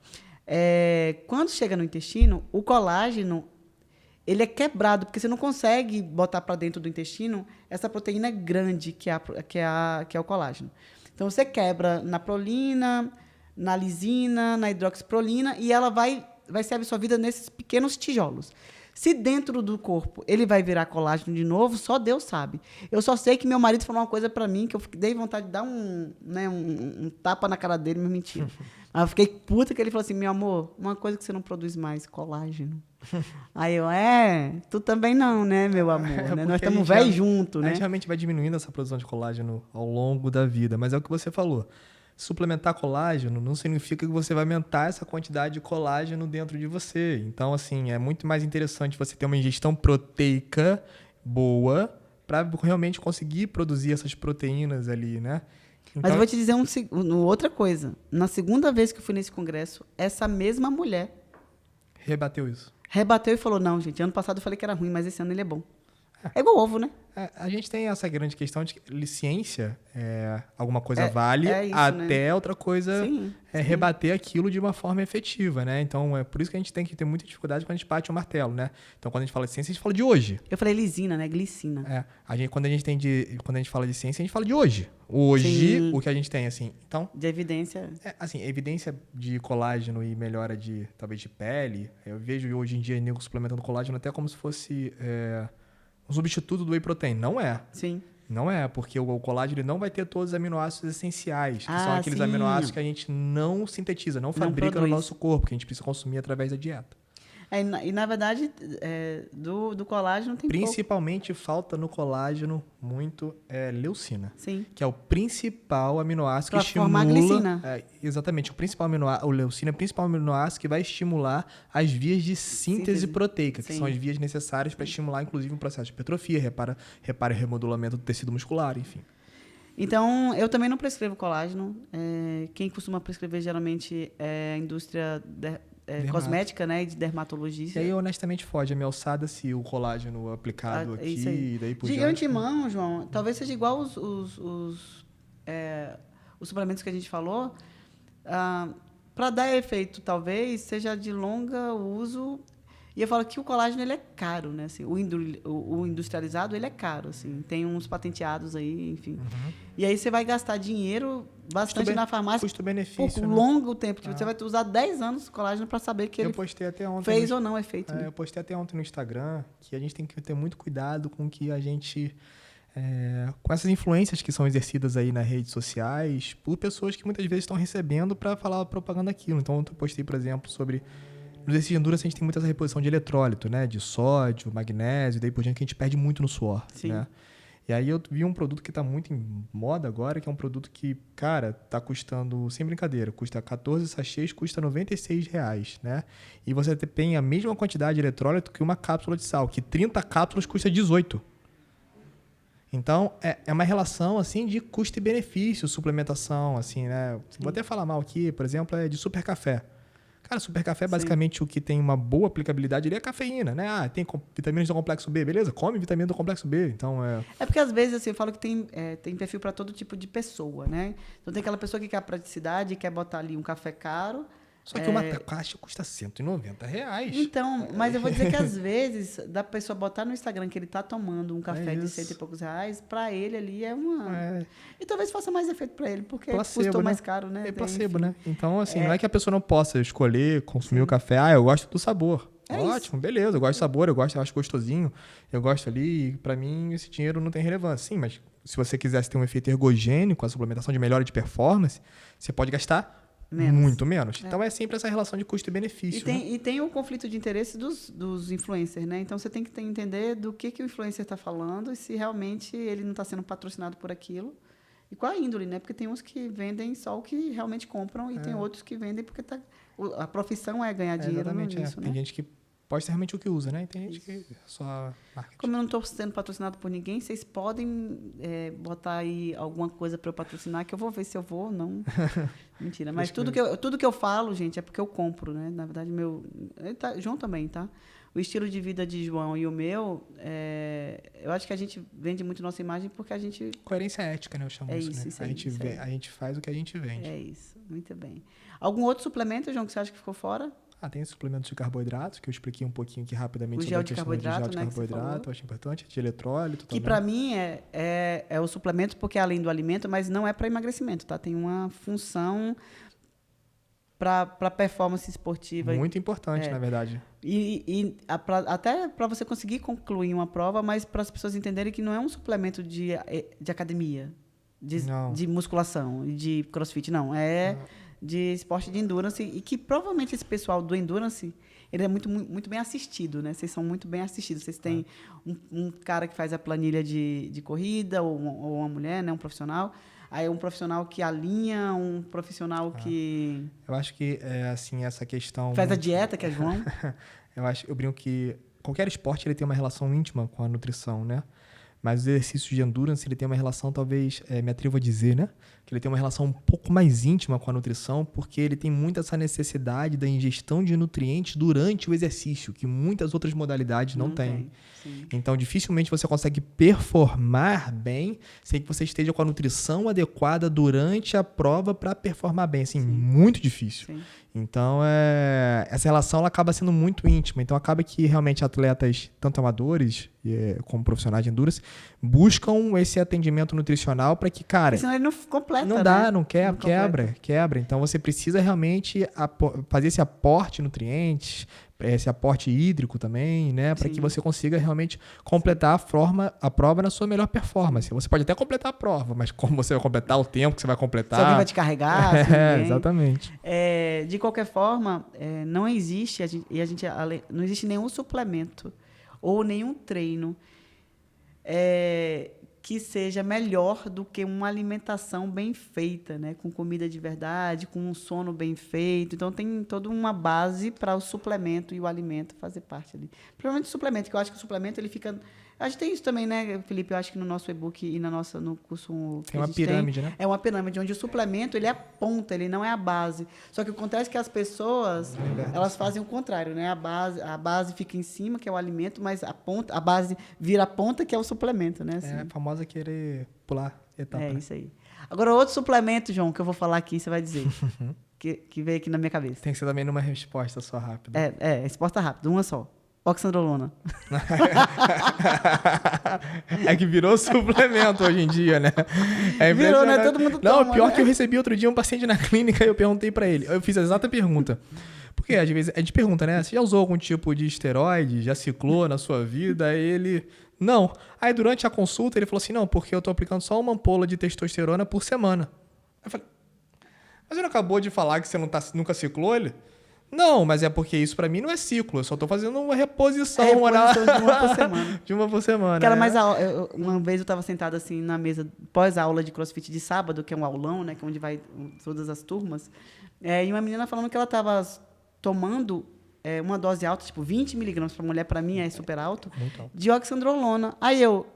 Quando chega no intestino, o colágeno ele é quebrado, porque você não consegue botar para dentro do intestino essa proteína grande que é o colágeno. Então, você quebra na prolina, na lisina, na hidroxiprolina, e ela vai ser absorvida nesses pequenos tijolos. Se dentro do corpo ele vai virar colágeno de novo, só Deus sabe. Eu só sei que meu marido falou uma coisa para mim, que eu dei vontade de dar um tapa na cara dele, mas mentira. Mas eu fiquei puta que ele falou assim, meu amor, uma coisa que você não produz mais, colágeno. Aí eu, tu também não, né, meu amor? Né? Nós estamos velhos juntos, né? A gente realmente vai diminuindo essa produção de colágeno ao longo da vida, mas é o que você falou. Suplementar colágeno não significa que você vai aumentar essa quantidade de colágeno dentro de você. Então, assim, é muito mais interessante você ter uma ingestão proteica boa para realmente conseguir produzir essas proteínas ali, né? Então, mas eu vou te dizer outra coisa. Na segunda vez que eu fui nesse congresso, essa mesma mulher rebateu isso. Rebateu e falou, não, gente, ano passado eu falei que era ruim, mas esse ano ele é bom. É igual ovo, né? A gente tem essa grande questão de que ciência, alguma coisa vale isso, até né? outra coisa Sim. rebater aquilo de uma forma efetiva, né? Então, é por isso que a gente tem que ter muita dificuldade quando a gente bate o martelo, né? Então, quando a gente fala de ciência, a gente fala de hoje. Eu falei lisina, né? Glicina. Quando a gente fala de ciência, a gente fala de hoje. Hoje, Sim. o que a gente tem, assim. Então, De evidência. assim, evidência de colágeno e melhora talvez de pele. Eu vejo hoje em dia nego suplementando colágeno até como se fosse um substituto do whey protein. Não é. Sim. Não é, porque o colágeno ele não vai ter todos os aminoácidos essenciais, que são aqueles sim. aminoácidos que a gente não sintetiza, não fabrica no nosso corpo, que a gente precisa consumir através da dieta. E na verdade, do colágeno tem Principalmente falta no colágeno muito leucina. Sim. Que é o principal aminoácido Pra que estimula... formar glicina. Exatamente. O leucina é o principal aminoácido que vai estimular as vias de síntese proteica, que Sim. são as vias necessárias para estimular, inclusive, um processo de hipertrofia, repara e remodulamento do tecido muscular, enfim. Então, eu também não prescrevo colágeno. Quem costuma prescrever, geralmente, é a indústria cosmética, né? E de dermatologia. E aí, honestamente, foge a minha alçada se o colágeno aplicado aqui e daí por diante. De antemão, João, talvez seja igual os suplementos que a gente falou. Para dar efeito, talvez, seja de longa uso. E eu falo que o colágeno ele é caro, né? Assim, o industrializado ele é caro, assim. Tem uns patenteados aí, enfim. Uhum. E aí você vai gastar dinheiro bastante na farmácia. Custo-benefício. Por longo tempo. Você vai usar 10 anos de colágeno para saber que ele postei até ontem fez ou não efeito. Eu postei até ontem no Instagram que a gente tem que ter muito cuidado com que a gente... com essas influências que são exercidas aí nas redes sociais por pessoas que muitas vezes estão recebendo para falar propaganda daquilo. Então, eu postei, por exemplo, sobre... No exercício de endurance, a gente tem muita essa reposição de eletrólito, né? De sódio, magnésio, daí por diante, que a gente perde muito no suor, Sim. né? E aí eu vi um produto que está muito em moda agora, que é um produto que, cara, está custando, sem brincadeira, custa 14 sachês, custa R$96, né? E você tem a mesma quantidade de eletrólito que uma cápsula de sal, que 30 cápsulas custa 18. Então, é uma relação, assim, de custo e benefício, suplementação, assim, né? Vou até falar mal aqui, por exemplo, de super café. Cara, super café, basicamente, o que tem uma boa aplicabilidade ali é a cafeína, né? Tem vitaminas do complexo B, beleza? Come vitamina do complexo B, então porque, às vezes, assim, eu falo que tem perfil para todo tipo de pessoa, né? Então, tem aquela pessoa que quer a praticidade e quer botar ali um café caro. Só que uma caixa custa R$190. Então, mas eu vou dizer que, às vezes, da pessoa botar no Instagram que ele está tomando um café de 100 e poucos reais, para ele ali é uma... E talvez faça mais efeito para ele, porque placebo, custou né? mais caro, né? É placebo, né? Então, assim, não é que a pessoa não possa escolher consumir o café. Eu gosto do sabor. Ótimo, beleza. Eu gosto do sabor, eu acho gostosinho. Eu gosto ali, e para mim, esse dinheiro não tem relevância. Sim, mas se você quisesse ter um efeito ergogênico, com a suplementação de melhora de performance, você pode gastar muito menos. Então, é sempre essa relação de custo e benefício. E tem o conflito de interesse dos influencers, né? Então, você tem que entender do que o influencer está falando e se realmente ele não está sendo patrocinado por aquilo. E qual a índole, né? Porque tem uns que vendem só o que realmente compram e tem outros que vendem porque a profissão é ganhar dinheiro nisso, né? Tem gente que posta realmente o que usa, né? E tem gente que só marketing. Como eu não estou sendo patrocinado por ninguém, vocês podem botar aí alguma coisa para eu patrocinar, que eu vou ver se eu vou ou não. Mentira. Mas tudo que eu falo, gente, é porque eu compro, né? Na verdade, João também, tá? O estilo de vida de João e o meu, eu acho que a gente vende muito nossa imagem porque a gente... Coerência ética, né? Eu chamo isso, né? A gente faz o que a gente vende. É isso. Muito bem. Algum outro suplemento, João, que você acha que ficou fora? Tem suplementos de carboidratos, que eu expliquei um pouquinho aqui rapidamente sobre a questão de gel de carboidrato, eu acho importante, de eletrólito que para mim é o suplemento, porque é além do alimento, mas não é para emagrecimento, tá? Tem uma função para performance esportiva. Muito importante, na verdade. Até para você conseguir concluir uma prova, mas para as pessoas entenderem que não é um suplemento de academia, de musculação, de crossfit, não. De esporte de endurance, e que provavelmente esse pessoal do endurance, ele é muito, muito bem assistido, né? Vocês são muito bem assistidos. Vocês têm um cara que faz a planilha de corrida, ou uma mulher, né? Um profissional. Aí um profissional que alinha, um profissional que... Eu acho que, assim, essa questão... Faz a dieta, que é João. Eu brinco que qualquer esporte ele tem uma relação íntima com a nutrição, né? Mas o exercício de endurance, ele tem uma relação, talvez, me atrevo a dizer, né? Que ele tem uma relação um pouco mais íntima com a nutrição, porque ele tem muito essa necessidade da ingestão de nutrientes durante o exercício, que muitas outras modalidades não têm. Então, dificilmente você consegue performar bem sem que você esteja com a nutrição adequada durante a prova para performar bem. Assim, muito difícil. Sim. Então, essa relação ela acaba sendo muito íntima. Então, acaba que realmente atletas, tanto amadores como profissionais de endurance, buscam esse atendimento nutricional para que, cara... Porque senão ele não completa, não dá, né? não quebra. Então, você precisa realmente fazer esse aporte de nutrientes, esse aporte hídrico também, né? Para que você consiga realmente completar a prova na sua melhor performance. Você pode até completar a prova, mas como você vai completar, o tempo que você vai completar... Se alguém vai te carregar, se ninguém... Exatamente. De qualquer forma, não existe, não existe nenhum suplemento ou nenhum treino que seja melhor do que uma alimentação bem feita, né? Com comida de verdade, com um sono bem feito. Então, tem toda uma base para o suplemento e o alimento fazer parte ali. Principalmente o suplemento, que eu acho que o suplemento ele fica... A gente tem isso também, né, Felipe? Eu acho que no nosso e-book e no curso... Tem uma pirâmide, né? É uma pirâmide, onde o suplemento ele é a ponta, ele não é a base. Só que acontece que as pessoas, elas fazem o contrário, né? A base fica em cima, que é o alimento, mas a base vira a ponta, que é o suplemento, né? Assim. É a famosa querer pular etapa. É isso aí. Agora, outro suplemento, João, que eu vou falar aqui, você vai dizer. que veio aqui na minha cabeça. Tem que ser também numa resposta só rápida. Resposta rápida, uma só. Oxandrolona. É que virou suplemento hoje em dia, né? Virou, né? Todo mundo toma, Não, pior né? que eu recebi outro dia um paciente na clínica e eu perguntei pra ele. Eu fiz a exata pergunta. Porque às vezes a gente pergunta, né? Você já usou algum tipo de esteroide? Já ciclou na sua vida? Aí ele... Não. Aí durante a consulta ele falou assim, não, porque eu tô aplicando só uma ampola de testosterona por semana. Aí eu falei, mas você não acabou de falar que você nunca ciclou ele? Não, mas é porque isso pra mim não é ciclo. Eu só tô fazendo uma reposição. De uma por semana. De uma por semana. Cara, mas uma vez eu tava sentada assim na mesa pós-aula de CrossFit de sábado, que é um aulão, né? Que é onde vai todas as turmas. E uma menina falando que ela tava tomando uma dose alta, tipo 20 miligramas pra mulher, pra mim é super alto, muito alto. de oxandrolona. Aí eu...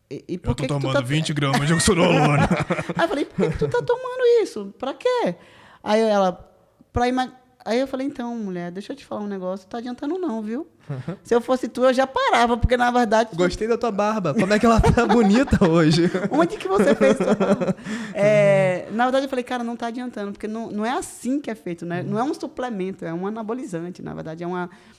E por eu tô que tomando que tu tá... 20 gramas de oxandrolona. Aí eu falei, por que tu tá tomando isso? Pra quê? Aí ela... Aí eu falei, então, mulher, deixa eu te falar um negócio, não tá adiantando não, viu? Se eu fosse tu, eu já parava, porque na verdade... Gostei da tua barba. Como é que ela tá bonita hoje? Onde que você fez tua barba? Na verdade, eu falei, cara, não tá adiantando, porque não é assim que é feito, né? Não é um suplemento, é um anabolizante. Na verdade,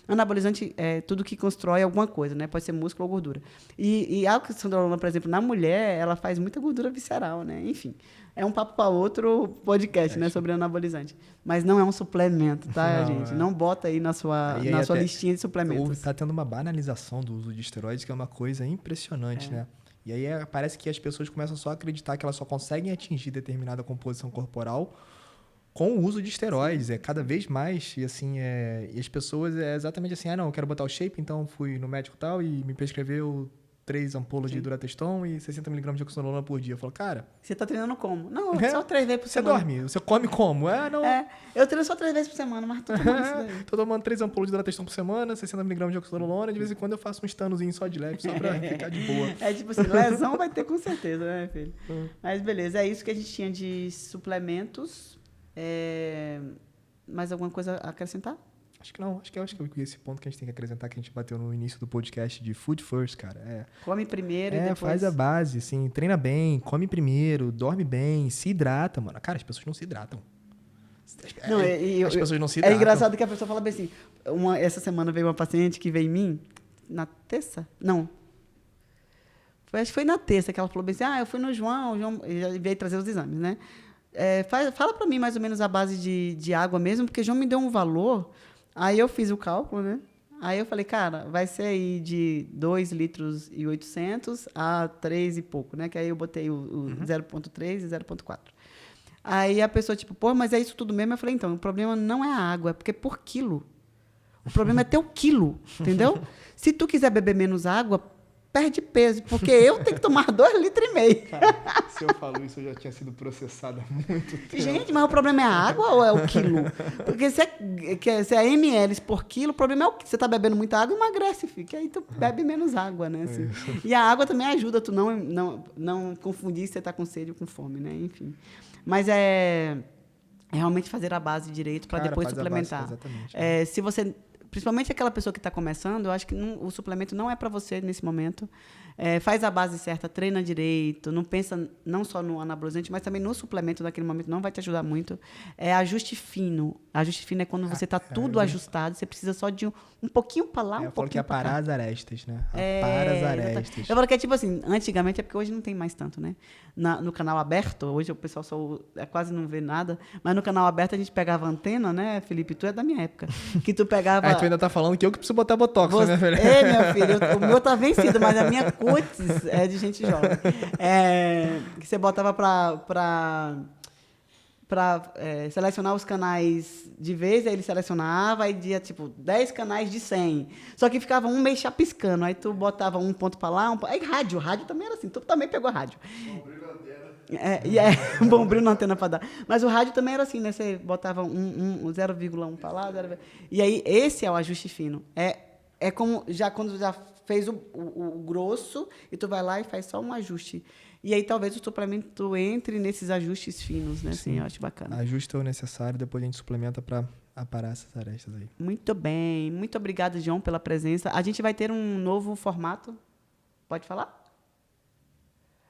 anabolizante tudo que constrói alguma coisa, né? Pode ser músculo ou gordura. E a oxandrolona, por exemplo, na mulher, ela faz muita gordura visceral, né? Enfim, é um papo para outro podcast, né? Sobre anabolizante. Mas não é um suplemento, tá, gente? Não bota aí na sua listinha de suplementos. Está tendo uma banalização do uso de esteroides, que é uma coisa impressionante, né? E aí parece que as pessoas começam só a acreditar que elas só conseguem atingir determinada composição corporal com o uso de esteroides. É cada vez mais. E assim, e as pessoas exatamente assim, não, eu quero botar o shape, então fui no médico tal e me prescreveu 3 ampolas de Durateston e 60 mg de oxandrolona por dia. Eu falo, cara... Você tá treinando como? Não, só 3 vezes por semana. Você dorme? Você come como? Não... eu treino só 3 vezes por semana, mas tô tomando isso daí. Tô tomando 3 ampolas de Durateston por semana, 60 mg de oxandrolona, de vez em quando eu faço um stanozinho só de leve, só pra ficar de boa. Tipo assim, lesão vai ter com certeza, né, filho? Mas beleza, é isso que a gente tinha de suplementos. Mais alguma coisa a acrescentar? Acho que não. Acho que esse ponto que a gente tem que acrescentar, que a gente bateu no início do podcast de Food First, cara. Come primeiro e depois... faz a base, assim, treina bem, come primeiro, dorme bem, se hidrata, mano. Cara, as pessoas não se hidratam. As pessoas não se hidratam. É engraçado que a pessoa fala bem assim, essa semana veio uma paciente que veio em mim, na terça? Não. Acho que foi na terça que ela falou bem assim, eu fui no João já veio trazer os exames, né? Fala pra mim mais ou menos a base de água mesmo, porque o João me deu um valor... Aí eu fiz o cálculo, né? Aí eu falei, cara, vai ser aí de 2 litros e 800 a 3 e pouco, né? Que aí eu botei o 0,3 e 0,4. Aí a pessoa, tipo, pô, mas é isso tudo mesmo? Eu falei, então, o problema não é a água, é porque é por quilo. O problema é ter o quilo, entendeu? Se tu quiser beber menos água, perde peso, porque eu tenho que tomar 2,5 litros. Cara, se eu falo isso, eu já tinha sido processado há muito tempo. Gente, mas o problema é a água ou é o quilo? Porque se é ml por quilo, o problema é o que você tá bebendo muita água, emagrece, fica. Aí tu bebe menos água, né? Assim. E a água também ajuda tu não confundir se você tá com sede ou com fome, né? Enfim. Mas é realmente fazer a base direito para depois suplementar. Exatamente. Se você, principalmente aquela pessoa que está começando, eu acho que o suplemento não é para você nesse momento. Faz a base certa, treina direito, não pensa não só no anabolizante, mas também no suplemento naquele momento, não vai te ajudar muito. Ajuste fino. Ajuste fino é quando você está tudo ajustado, você precisa só de um pouquinho para lá, um pouquinho para cá. Eu falo que é aparar as arestas, né? Aparar as arestas. Eu falo que é tipo assim, antigamente, é porque hoje não tem mais tanto, né? No canal aberto, hoje o pessoal quase não vê nada, mas no canal aberto a gente pegava a antena, né, Felipe? Tu é da minha época. Que tu pegava... tu ainda tá falando que eu que preciso botar botox, né, minha filha? Meu filho, o meu tá vencido, mas a minha cutis é de gente jovem. Que você botava para selecionar os canais de vez, aí ele selecionava, aí dia, tipo, 10 canais de 100. Só que ficava um meio chapiscando, aí tu botava um ponto para lá, aí rádio também era assim, tu também pegou rádio. Bom brilho na antena para dar. Mas o rádio também era assim, né? Você botava 0,1 para lá, 0, e aí esse é o ajuste fino. É como quando já fez o grosso e tu vai lá e faz só um ajuste. E aí talvez o suplemento entre nesses ajustes finos, né? Assim, eu acho bacana. Ajuste o necessário, depois a gente suplementa para aparar essas arestas aí. Muito bem. Muito obrigada, João, pela presença. A gente vai ter um novo formato. Pode falar?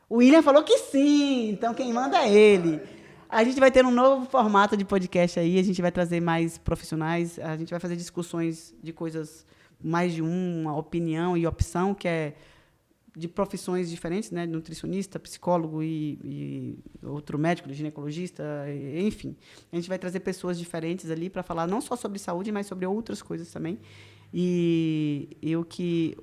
O William falou que sim, então quem manda é ele. A gente vai ter um novo formato de podcast aí, a gente vai trazer mais profissionais, a gente vai fazer discussões de coisas, mais de uma opinião e opção, que é de profissões diferentes, né? Nutricionista, psicólogo e outro médico, ginecologista, enfim. A gente vai trazer pessoas diferentes ali para falar não só sobre saúde, mas sobre outras coisas também. E o que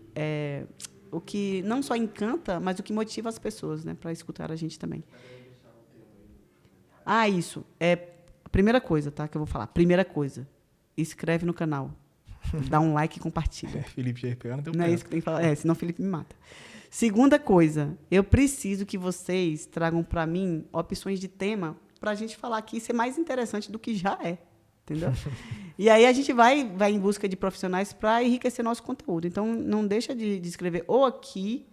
não só encanta, mas o que motiva as pessoas, né, para escutar a gente também. Isso. A primeira coisa, tá, que eu vou falar. Primeira coisa, inscreve no canal. Dá um like e compartilha. Felipe já ia pegar no teu Não é isso que tem que falar. Senão o Felipe me mata. Segunda coisa, eu preciso que vocês tragam para mim opções de tema para a gente falar aqui e ser mais interessante do que já é. Entendeu? E aí a gente vai em busca de profissionais para enriquecer nosso conteúdo. Então, não deixa de escrever ou aqui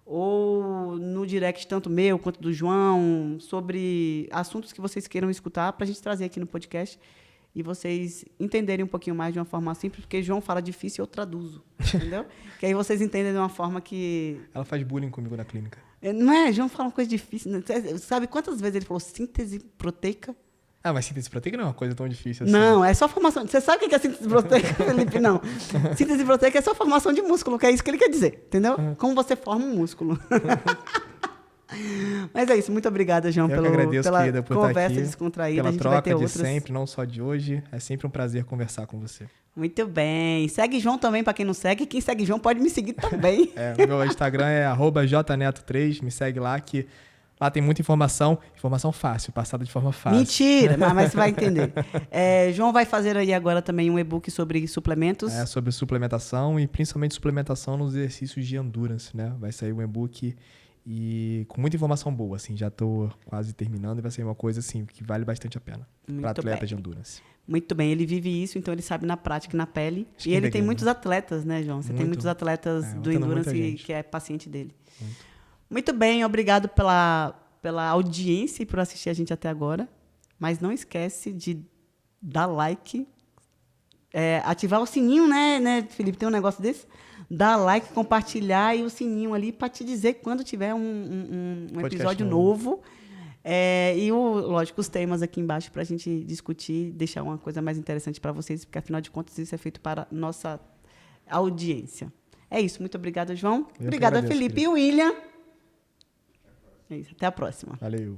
ou no direct, tanto meu quanto do João, sobre assuntos que vocês queiram escutar para a gente trazer aqui no podcast e vocês entenderem um pouquinho mais de uma forma simples, porque João fala difícil e eu traduzo, entendeu? Que aí vocês entendem de uma forma que... Ela faz bullying comigo na clínica. Não é? João fala uma coisa difícil. Sabe quantas vezes ele falou síntese proteica? Mas síntese proteica não é uma coisa tão difícil assim. Não, é só formação. Você sabe o que é síntese proteica, Felipe? Não. Síntese proteica é só formação de músculo, que é isso que ele quer dizer, entendeu? Como você forma um músculo. Mas é isso. Muito obrigada, João, pela conversa descontraída. Pela a gente troca vai ter de outras. sempre, não só de hoje. É sempre um prazer conversar com você. Muito bem. Segue João também, para quem não segue. Quem segue João pode me seguir também. O meu Instagram é @jneto3. Me segue lá que... Lá tem muita informação fácil, passada de forma fácil. Mentira, mas você vai entender. João vai fazer aí agora também um e-book sobre suplementos. Sobre suplementação e principalmente suplementação nos exercícios de endurance, né? Vai sair um e-book e com muita informação boa, assim, já estou quase terminando e vai ser uma coisa assim que vale bastante a pena para atleta de endurance. Muito bem, ele vive isso, então ele sabe na prática e na pele. E ele tem muitos atletas, né, João? Você tem muitos atletas do endurance que é paciente dele. Muito bem, obrigado pela audiência e por assistir a gente até agora. Mas não esquece de dar like, ativar o sininho, né, Felipe? Tem um negócio desse? Dar like, compartilhar e o sininho ali para te dizer quando tiver um episódio novo. Lógico, os temas aqui embaixo para a gente discutir, deixar uma coisa mais interessante para vocês, porque, afinal de contas, isso é feito para nossa audiência. É isso. Muito obrigada, João. Obrigada, Felipe e William. É isso, até a próxima. Valeu.